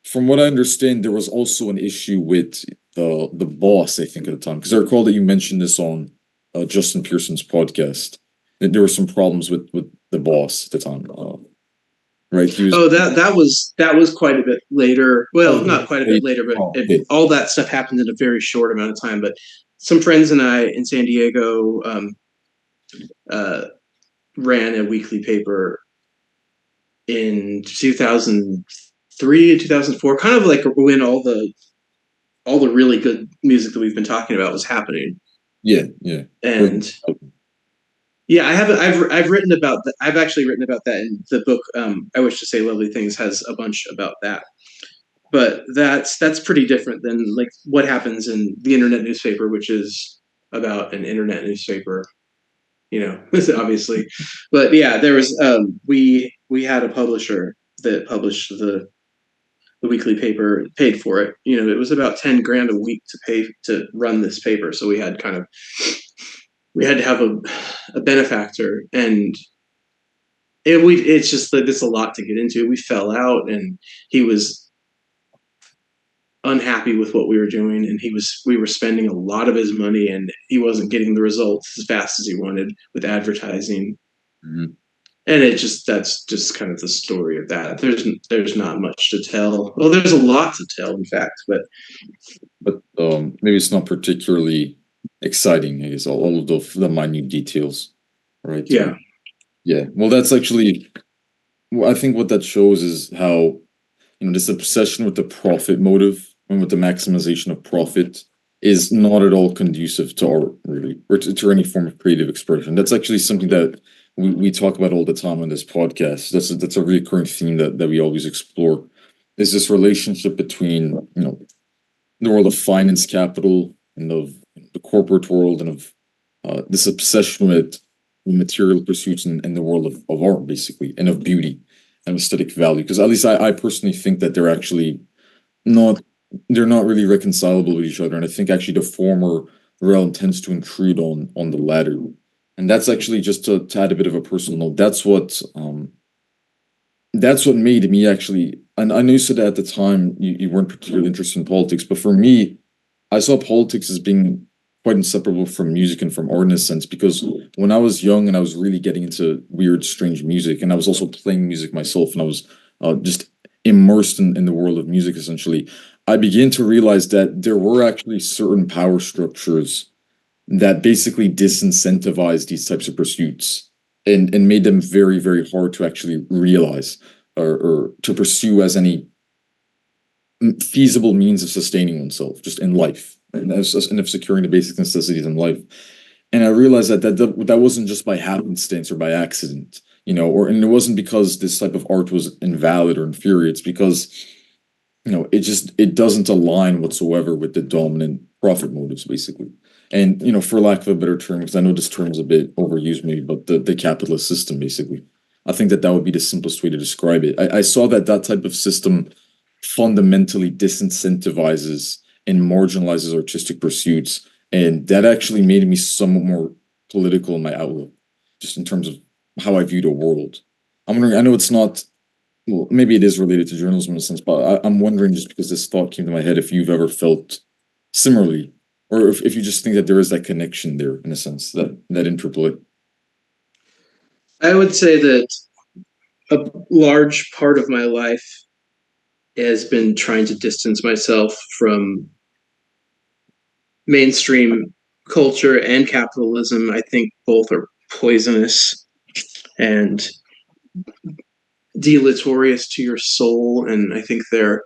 from what I understand, there was also an issue with the boss, I think, at the time, because I recall that you mentioned this on Justin Pearson's podcast. That there were some problems with the boss at the time, right? He was Oh, that was quite a bit later. oh, Well, not quite a bit later, but okay. all that stuff happened in a very short amount of time. But some friends and I in San Diego uh, ran a weekly paper in 2003 and 2004, kind of like when all the really good music that we've been talking about was happening. Yeah, yeah. And yeah, I've written about that. I've actually written about that in the book. I Wish to Say Lovely Things has a bunch about that. But that's pretty different than like what happens in the internet newspaper, which is about an internet newspaper, you know, obviously. But yeah, there was we had a publisher that published the weekly paper, paid for it. You know, it was about 10 grand a week to pay to run this paper. So we had to have a benefactor, and it's just like it's a lot to get into. We fell out, and he was unhappy with what we were doing, and we were spending a lot of his money, and he wasn't getting the results as fast as he wanted with advertising. Mhm. And that's just kind of the story of that. There's not much to tell. Well, there's a lot to tell, in fact, but maybe it's not particularly exciting. I guess all of the minute details, right? yeah. Yeah. Well, that's actually, well, I think what that shows is how, this obsession with the profit motive and with the maximization of profit is not at all conducive to art, really, or to any form of creative expression. That's actually something that we talk about all the time on this podcast. That's a recurring theme that we always explore, is this relationship between, the world of finance, capital, and of the corporate world, and of this obsession with material pursuits and the world of art, basically, and of beauty and aesthetic value. Because at least I personally think that not they're not really reconcilable with each other, and I think actually the former realm tends to intrude on the latter. And that's actually, just to add a bit of a personal note, that's what made me actually, and I know you said that at the time you weren't particularly interested in politics, but for me, I saw politics as being quite inseparable from music and from art in a sense, because when I was young and I was really getting into weird, strange music, and I was also playing music myself, and I was just immersed in the world of music, essentially, I began to realize that there were actually certain power structures that basically disincentivize these types of pursuits, and made them very, very hard to actually realize, or to pursue as any feasible means of sustaining oneself just in life, and of securing the basic necessities in life. And I realized that wasn't just by happenstance or by accident, and it wasn't because this type of art was invalid or inferior. It's because, it doesn't align whatsoever with the dominant profit motives, basically. And, for lack of a better term, because I know this term is a bit overused maybe, but the capitalist system, basically. I think that would be the simplest way to describe it. I saw that type of system fundamentally disincentivizes and marginalizes artistic pursuits. And that actually made me somewhat more political in my outlook, just in terms of how I view the world. I'm wondering, I know it's not, well, maybe it is related to journalism in a sense, but I'm wondering, just because this thought came to my head, if you've ever felt similarly, or if you just think that there is that connection there, in a sense, that interplay. I would say that a large part of my life has been trying to distance myself from mainstream culture and capitalism. I think both are poisonous and deleterious to your soul, and I think they're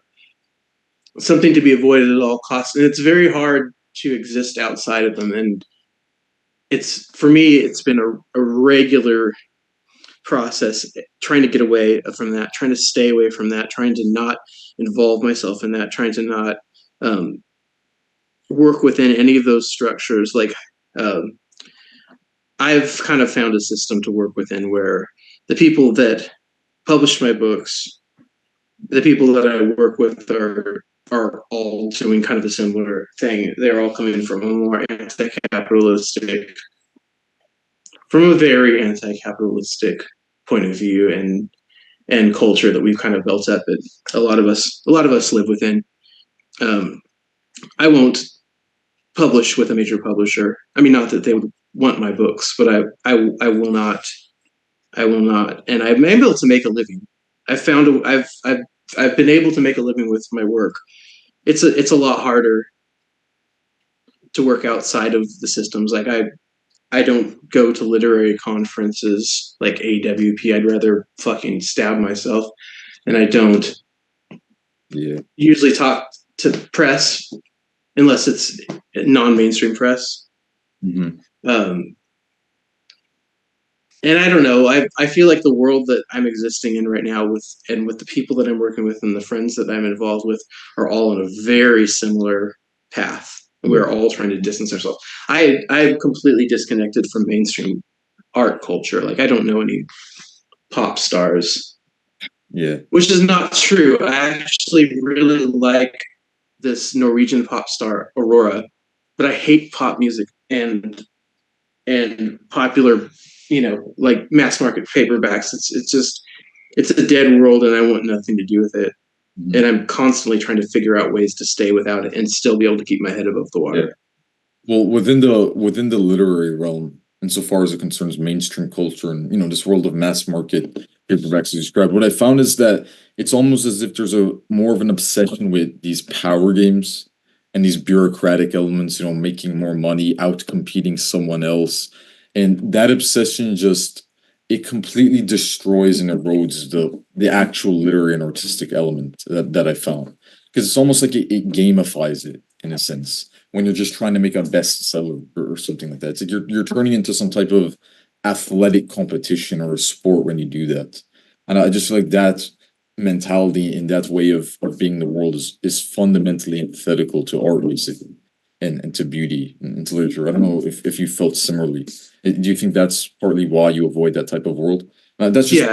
something to be avoided at all costs. And it's very hard to exist outside of them. And it's, for me, it's been a regular process trying to get away from that, trying to stay away from that, trying to not involve myself in that, trying to not work within any of those structures. Like um, I've kind of found a system to work within where the people that published my books, the people that I work with are all doing kind of a similar thing. They're all coming from a more anti-capitalistic, from a very anti-capitalistic point of view, and and culture that we've kind of built up that a lot of us live within. I won't publish with a major publisher. I mean, not that they would want my books, but I will not. I will not. And I've been able to make a living. I've been able to make a living with my work. It's a lot harder to work outside of the systems. Like I don't go to literary conferences like AWP. I'd rather fucking stab myself. And I don't usually talk to press unless it's non-mainstream press. Mm-hmm. And I don't know. I feel like the world that I'm existing in right now with the people that I'm working with and the friends that I'm involved with are all on a very similar path. We're all trying to distance ourselves. I'm completely disconnected from mainstream art culture. Like I don't know any pop stars. Yeah. Which is not true. I actually really like this Norwegian pop star Aurora, but I hate pop music and popular, like mass market paperbacks. It's a dead world, and I want nothing to do with it. Mm-hmm. And I'm constantly trying to figure out ways to stay without it and still be able to keep my head above the water. Yeah. Well, within the literary realm, insofar as it concerns mainstream culture and this world of mass market paperbacks you described, what I found is that it's almost as if there's a more of an obsession with these power games and these bureaucratic elements, making more money, out competing someone else. And that obsession it completely destroys and erodes the actual literary and artistic element that I found. Because it's almost like it gamifies it in a sense when you're just trying to make a bestseller or something like that. It's like you're turning into some type of athletic competition or a sport when you do that. And I just feel like that mentality and that way of being the world is fundamentally antithetical to art, basically, and to beauty and to literature. I don't know if you felt similarly. Do you think that's partly why you avoid that type of world? That's just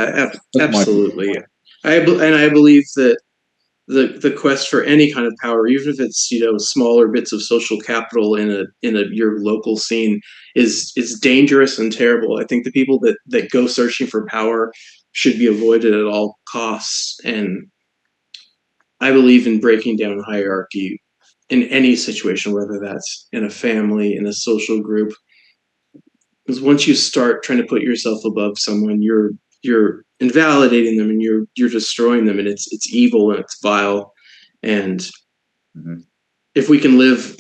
absolutely. I believe that the quest for any kind of power, even if it's smaller bits of social capital in your local scene, is dangerous and terrible. I think the people that go searching for power should be avoided at all costs. And I believe in breaking down hierarchy in any situation, whether that's in a family, in a social group. Because once you start trying to put yourself above someone, you're invalidating them and you're destroying them, and it's evil and it's vile. And mm-hmm. if we can live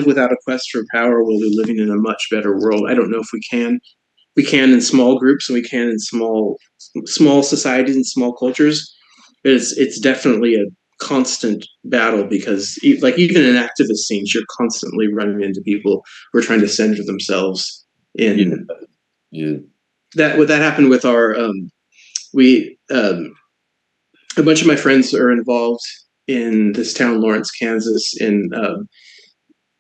without a quest for power, we'll be living in a much better world. I don't know if we can. We can in small groups, and we can in small societies and small cultures. But it's definitely a constant battle, because like even in activist scenes, you're constantly running into people who are trying to center themselves in. Yeah. That happened with our a bunch of my friends are involved in this town, Lawrence, Kansas. In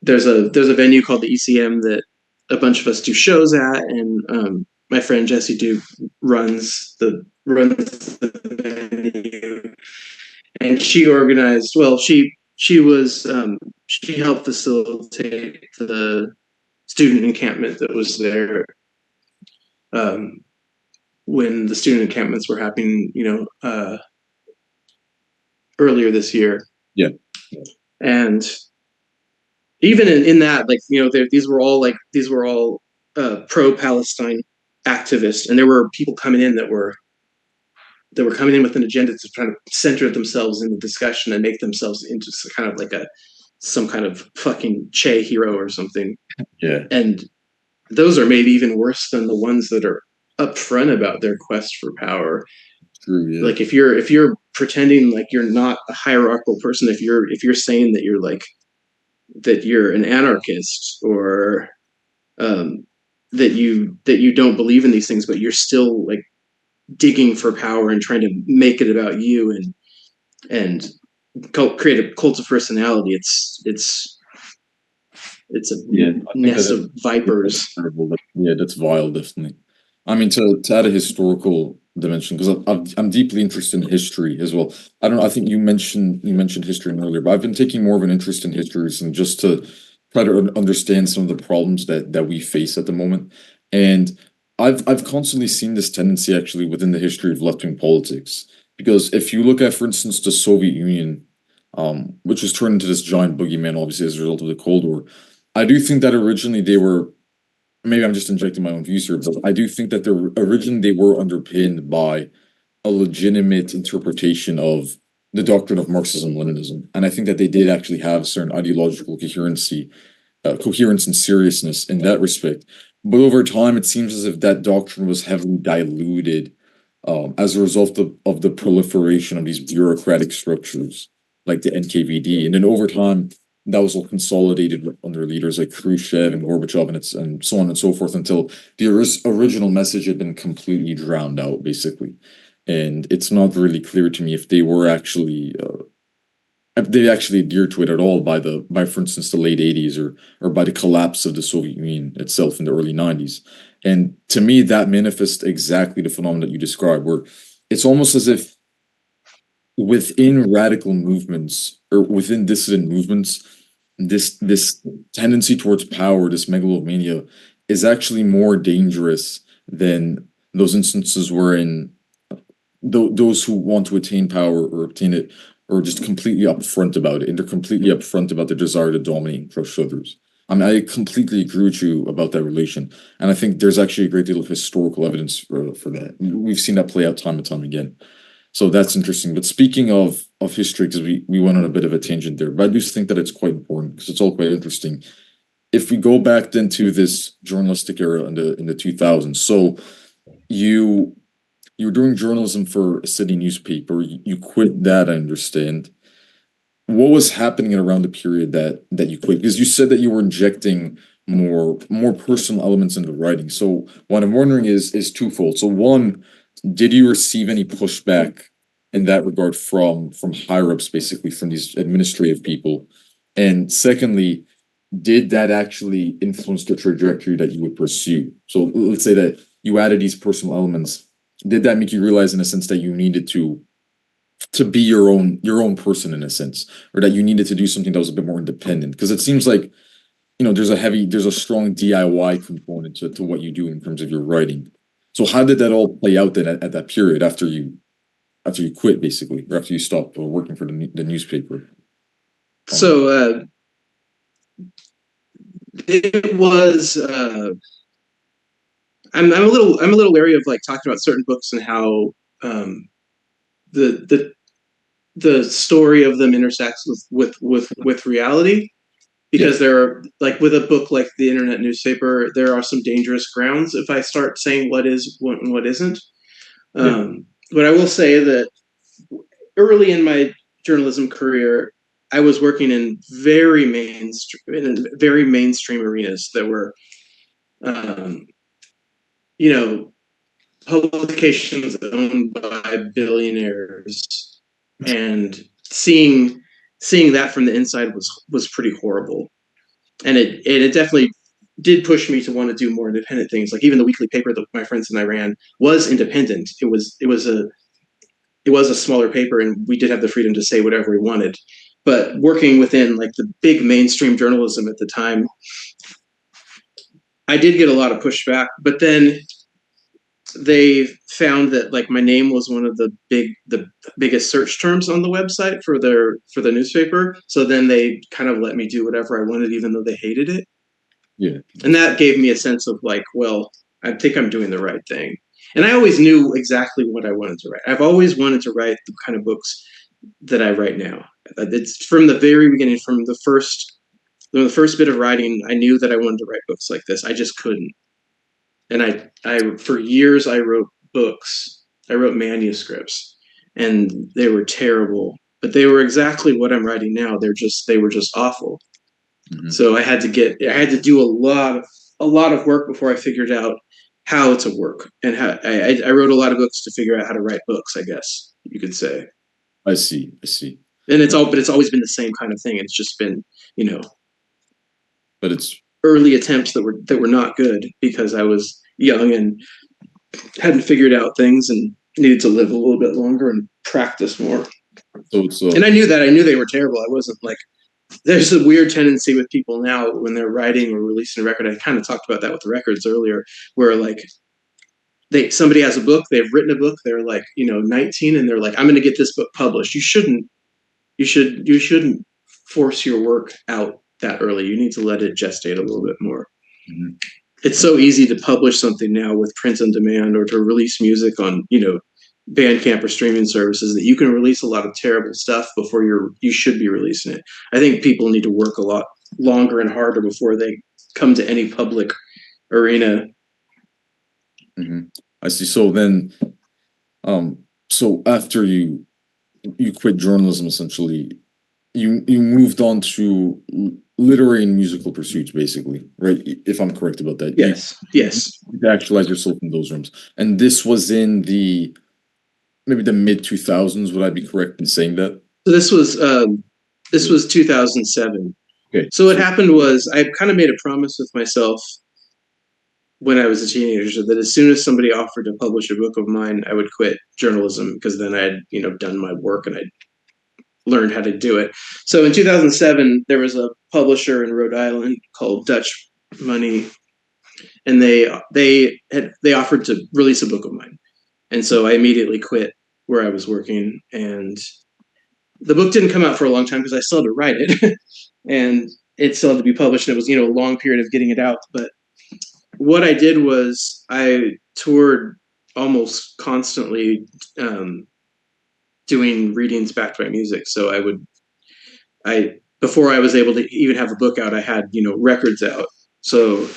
there's a venue called the ECM that a bunch of us do shows at, and my friend Jessie Duke runs the venue, and she organized. Well, she helped facilitate the student encampment that was there when the student encampments were happening, earlier this year. Yeah. And even in that, like, these were all pro-Palestine activists, and there were people coming in that were coming in with an agenda to try to center themselves in the discussion and make themselves into kind of like some kind of fucking Che hero or something. Yeah. And those are maybe even worse than the ones that are upfront about their quest for power. True, yeah. Like if you're pretending like you're not a hierarchical person, if you're saying that you're an anarchist, or that you don't believe in these things, but you're still like digging for power and trying to make it about you and create a cult of personality. It's a nest of vipers. Yeah, that's vile, definitely. I mean, to add a historical dimension, because I'm deeply interested in history as well. I don't know. I think you mentioned history earlier, but I've been taking more of an interest in history recently, just to try to understand some of the problems that we face at the moment. And I've constantly seen this tendency actually within the history of left-wing politics. Because if you look at, for instance, the Soviet Union, which was turned into this giant boogeyman, obviously as a result of the Cold War, I do think that originally they were, maybe I'm just injecting my own views here, but I do think that originally they were underpinned by a legitimate interpretation of the doctrine of Marxism-Leninism. And I think that they did actually have certain ideological coherence and seriousness in that respect. But over time, it seems as if that doctrine was heavily diluted as a result of the proliferation of these bureaucratic structures like the NKVD. And then over time, that was all consolidated under leaders like Khrushchev and Gorbachev and so on and so forth until the original message had been completely drowned out, basically. And it's not really clear to me if they actually adhered to it at all by for instance the late 80s or by the collapse of the Soviet Union itself in the early 90s. And to me that manifests exactly the phenomenon that you described, where it's almost as if within radical movements or within dissident movements, this tendency towards power, this megalomania, is actually more dangerous than those instances wherein those who want to attain power or obtain it are just completely upfront about it, and they're completely upfront about their desire to dominate and crush others. I mean, I completely agree with you about that relation, and I think there's actually a great deal of historical evidence for that. We've seen that play out time and time again. So that's interesting. But speaking of history, because we went on a bit of a tangent there, but I do think that it's quite important because it's all quite interesting. If we go back then to this journalistic era in the 2000s, so you you were doing journalism for a city newspaper. You quit that, I understand. What was happening around the period that you quit? Because you said that you were injecting more personal elements into writing. So what I'm wondering is twofold. So one, did you receive any pushback in that regard from higher ups, basically from these administrative people? And secondly, did that actually influence the trajectory that you would pursue? So let's say that you added these personal elements. Did that make you realize in a sense that you needed to be your own person in a sense, or that you needed to do something that was a bit more independent? Because it seems like, there's a strong DIY component to what you do in terms of your writing. So how did that all play out then at that period after you quit, basically, or after you stopped working for the newspaper? So it was. I'm a little wary of like talking about certain books and how the the story of them intersects with reality, because there are, like, with a book like the internet newspaper, there are some dangerous grounds if I start saying what is what and what isn't. But I will say that early in my journalism career, I was working in very mainstream arenas that were, um, you know, publications owned by billionaires, and seeing that from the inside was pretty horrible. And it definitely did push me to want to do more independent things. Like even the weekly paper that my friends and I ran was independent. It was a smaller paper, and we did have the freedom to say whatever we wanted. But working within like the big mainstream journalism at the time, I did get a lot of pushback. But then they found that like my name was one of the biggest search terms on the website for the newspaper. So then they kind of let me do whatever I wanted, even though they hated it. Yeah. And that gave me a sense of like, well, I think I'm doing the right thing. And I always knew exactly what I wanted to write. I've always wanted to write the kind of books that I write now. It's from the very beginning, from the first bit of writing, I knew that I wanted to write books like this. I just couldn't. And I for years I wrote books. I wrote manuscripts, and they were terrible. But they were exactly what I'm writing now. They were just awful. Mm-hmm. So I had to do a lot of work before I figured out how to work, and how I wrote a lot of books to figure out how to write books, I guess you could say. I see. And it's always been the same kind of thing. It's just been, But it's early attempts that were not good because I was young and hadn't figured out things and needed to live a little bit longer and practice more. so it's And I knew they were terrible. I wasn't like, there's a weird tendency with people now when they're writing or releasing a record. I kind of talked about that with the records earlier, where like somebody has a book, they've written a book, they're like, 19, and they're like, I'm going to get this book published. You shouldn't force your work out that early. You need to let it gestate a little bit more. Mhm. It's so easy to publish something now with print on demand, or to release music on, Bandcamp or streaming services, that you can release a lot of terrible stuff before you should be releasing it. I think people need to work a lot longer and harder before they come to any public arena. Mhm. I see. So then, so after you quit journalism, essentially, you moved on to literary and musical pursuits, basically, right? If I'm correct about that. Yes, yes. You actualize yourself in those rooms, and this was in the maybe the mid 2000s. Would I be correct in saying that? So this was 2007. Okay, So what so happened was, I kind of made a promise with myself when I was a teenager, that as soon as somebody offered to publish a book of mine, I would quit journalism, because then I had, done my work and I learned how to do it. So in 2007, there was a publisher in Rhode Island called Dutch Money, and they offered to release a book of mine. And so I immediately quit where I was working, and the book didn't come out for a long time because I still had to write it and it still had to be published. And it was, a long period of getting it out. But what I did was I toured almost constantly, doing readings back to my music. So before I was able to even have a book out, I had, records out. So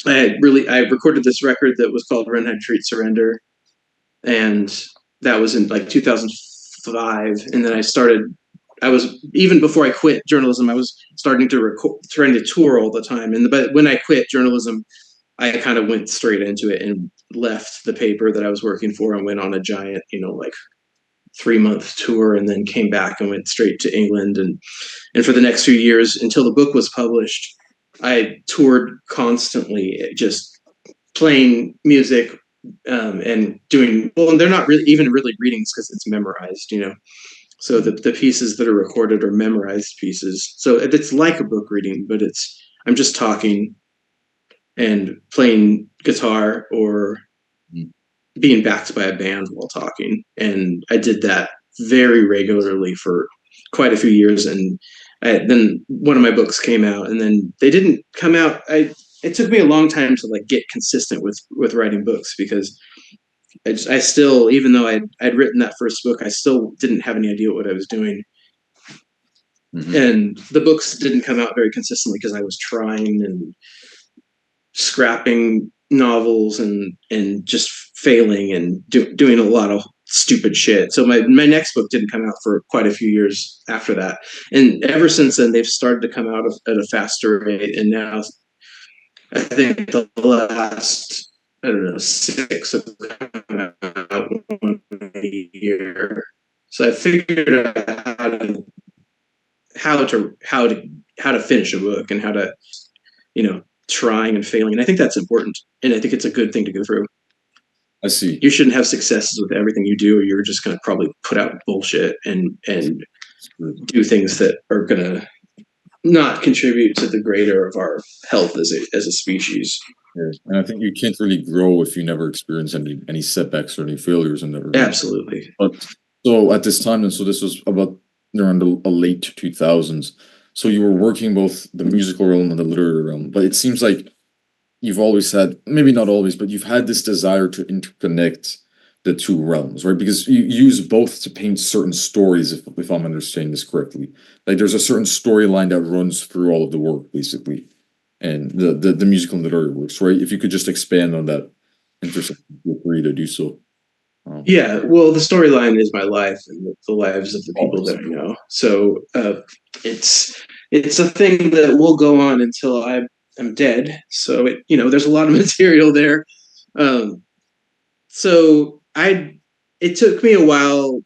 I recorded this record that was called Run, Hide, Treat, Surrender. And that was in like 2005. And then even before I quit journalism, I was starting to trying to tour all the time. But when I quit journalism, I kind of went straight into it and left the paper that I was working for and went on a giant, like 3-month tour, and then came back and went straight to England. And for the next few years until the book was published, I toured constantly, just playing music, and doing well. And they're not really even really readings, because it's memorized, So the pieces that are recorded are memorized pieces. So it's like a book reading, but I'm just talking and playing guitar, or being backed by a band while talking. And I did that very regularly for quite a few years. And then one of my books came out, and then they didn't come out. It took me a long time to like get consistent with writing books, because I still, even though I'd written that first book, I still didn't have any idea what I was doing. mhm. And the books didn't come out very consistently because I was trying and scrapping novels, and just failing, and doing a lot of stupid shit. So my next book didn't come out for quite a few years after that. And ever since then, they've started to come out at a faster rate. And now I think the last, I don't know, 6 have come out one a year. So I figured out how to finish a book, and how to, trying and failing. And I think that's important. And I think it's a good thing to go through. I see. You shouldn't have successes with everything you do, or you're just going to probably put out bullshit and do things that are going to not contribute to the greater of our health as a species. Yeah. And I think you can't really grow if you never experience any setbacks or any failures and never. Absolutely. But so at this time, and so this was about around the late 2000s. So you were working both the musical realm and the literary realm, but it seems like you've always had, maybe not always, but you've had this desire to interconnect the two realms, right? Because you use both to paint certain stories, if I'm understanding this correctly. Like there's a certain storyline that runs through all of the work, basically, and the musical and literary works, right? If you could just expand on that intersection, feel free to do so. Yeah, well, the storyline is my life and the lives of the people Always. that I know. So it's a thing that will go on until I'm dead. So there's a lot of material there. Um, so it took me a while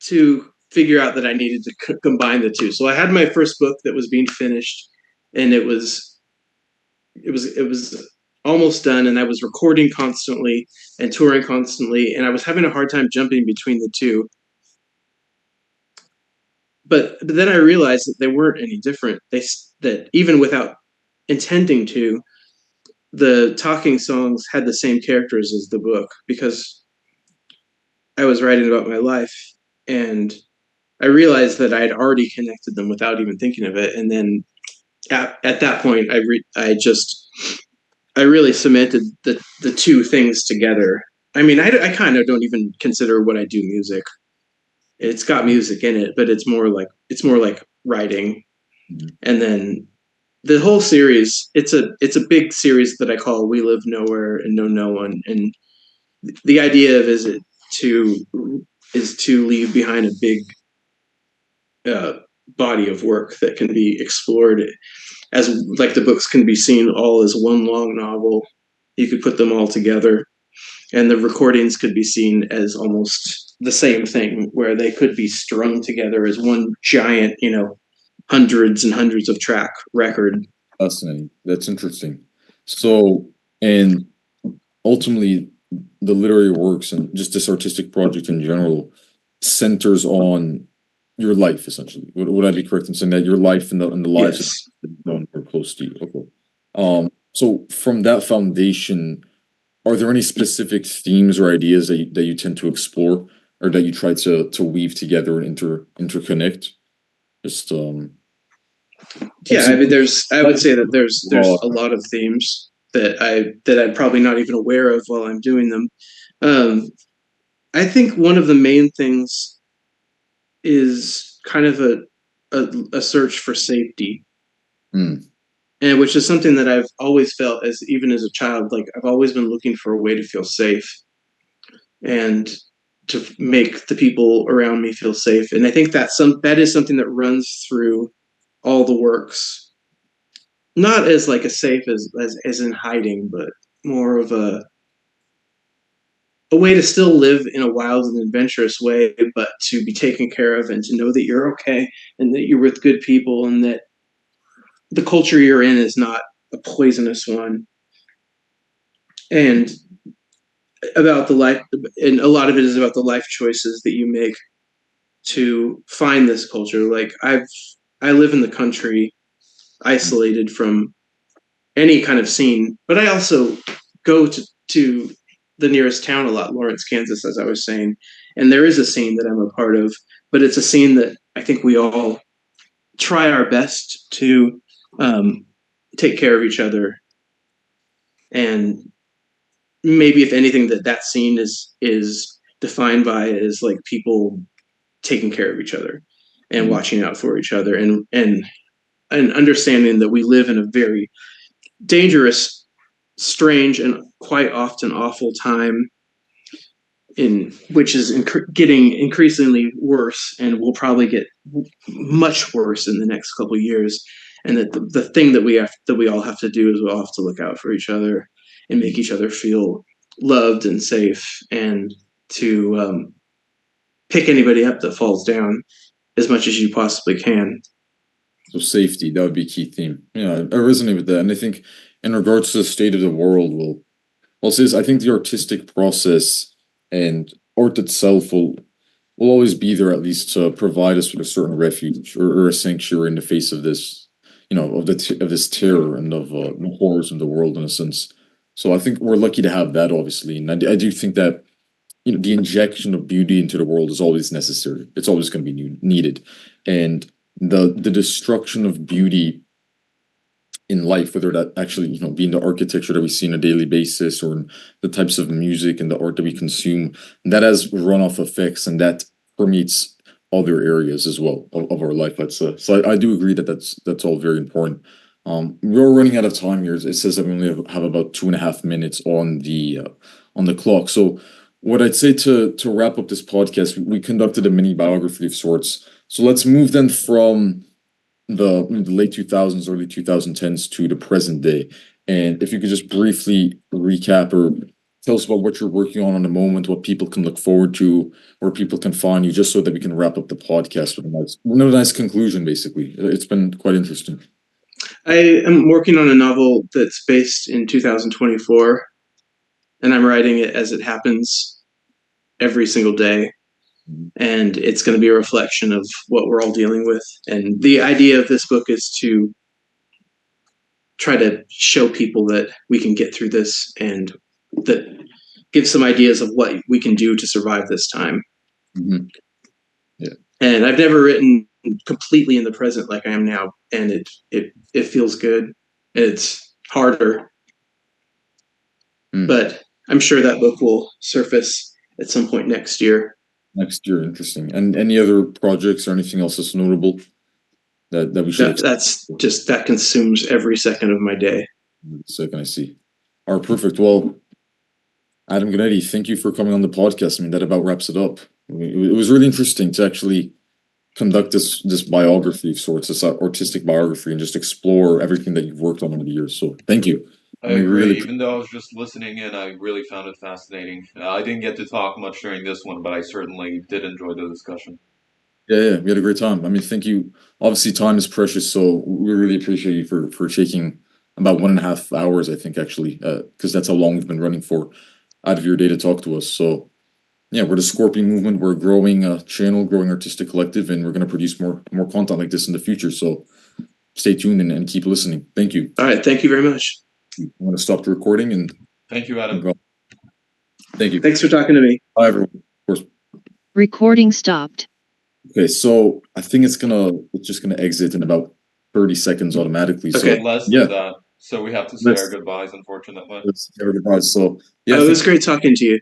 to figure out that I needed to combine the two. So I had my first book that was being finished, and it was almost done, and I was recording constantly and touring constantly, and I was having a hard time jumping between the two. But then I realized that they weren't any different. That even without intending to, the talking songs had the same characters as the book because I was writing about my life, and I realized that I had already connected them without even thinking of it. And then at that point, I really cemented the two things together. I mean, I kind of don't even consider what I do music. It's got music in it, but it's more like writing. Mhm. And then the whole series, it's a big series that I call "We Live Nowhere and Know No One," and the idea of is to leave behind a big uh, body of work that can be explored as like the books can be seen all as one long novel. You could put them all together, and the recordings could be seen as almost the same thing, where they could be strung together as one giant, hundreds and hundreds of track record. Fascinating. That's interesting. So, and ultimately, the literary works and just this artistic project in general centers on your life, essentially. Would I be correct in saying that your life and the lives of Yes. people known are close to you? Okay. So from that foundation, are there any specific themes or ideas that you tend to explore or that you try to weave together and interconnect? Just Yeah, I obviously mean, I would say that there's well, a lot of themes that I'm probably not even aware of while I'm doing them. Um, I think one of the main things is kind of a search for safety, hmm, and which is something that I've always felt as even as a child. Like I've always been looking for a way to feel safe and to make the people around me feel safe. And I think that is something that runs through all the works, not as like a safe as in hiding, but more of a way to still live in a wild and adventurous way, but to be taken care of and to know that you're okay and that you're with good people and that the culture you're in is not a poisonous one. And about the life, and a lot of it is about the life choices that you make to find this culture. Like I live in the country, isolated from any kind of scene, but I also go to the nearest town a lot, Lawrence, Kansas, as I was saying, and there is a scene that I'm a part of, but it's a scene that I think we all try our best to um, take care of each other, and maybe if anything, that scene is defined by is like people taking care of each other and hmm, watching out for each other, and understanding that we live in a very dangerous, strange, and quite often awful time in which is getting increasingly worse and will probably get much worse in the next couple of years. And that the thing that we all have to do is we all have to look out for each other and make each other feel loved and safe, and to pick anybody up that falls down as much as you possibly can. so safety, that would be a key theme. Yeah, I resonate with that. And I think in regards to the state of the world, well, sis, I think the artistic process and art itself will always be there at least to provide us with a certain refuge or a sanctuary in the face of this, of this terror and of the horrors of the world in a sense. So I think we're lucky to have that, obviously, and I do think that the injection of beauty into the world is always necessary. It's always going to be needed, and the destruction of beauty in life, whether that actually being the architecture that we see on a daily basis or in the types of music and the art that we consume, that has runoff effects and that permeates other areas as well of our life. Let's so I do agree that that's all very important. We're running out of time here. It says that we only have about 2.5 minutes on the clock. So what I'd say to wrap up this podcast, we conducted a mini biography of sorts. So let's move then from the late 2000s, early 2010s to the present day. And if you could just briefly recap or tell us about what you're working on the moment, what people can look forward to, where people can find you, just so that we can wrap up the podcast with a nice conclusion, basically. It's been quite interesting. I am working on a novel that's based in 2024, and I'm writing it as it happens every single day. And it's going to be a reflection of what we're all dealing with. And the idea of this book is to try to show people that we can get through this and that give some ideas of what we can do to survive this time. Mm-hmm. Yeah. And I've never written completely in the present like I am now, and it feels good. It's harder, but I'm sure that book will surface at some point next year. Next year, interesting. And any other projects or anything else that's notable that we should? That consumes every second of my day. Second, I see. All right, perfect. Well, Adam Gnade, thank you for coming on the podcast. I mean, that about wraps it up. It was really interesting to actually conduct this biography of sorts, this artistic biography, and just explore everything that you've worked on over the years. So thank you. I agree. Really, even though I was just listening in, I really found it fascinating. I didn't get to talk much during this one, but I certainly did enjoy the discussion. Yeah, we had a great time. I mean, thank you. Obviously, time is precious, so we really appreciate you for taking about 1.5 hours, I think, actually, because that's how long we've been running for, out of your day to talk to us. So, yeah, we're the Scorpion Movement. We're a growing channel, growing artistic collective, and we're going to produce more content like this in the future. So, stay tuned and keep listening. Thank you. All right, thank you very much. I'm going to stop the recording and thank you, Adam. Thank you. Thanks for talking to me. Bye, everyone. Of course. Recording stopped. Okay, so I think it's just gonna exit in about 30 seconds automatically. Okay. So less than that. So we have to say our goodbyes, unfortunately. Let's say our goodbyes. So yeah, it was great talking to you.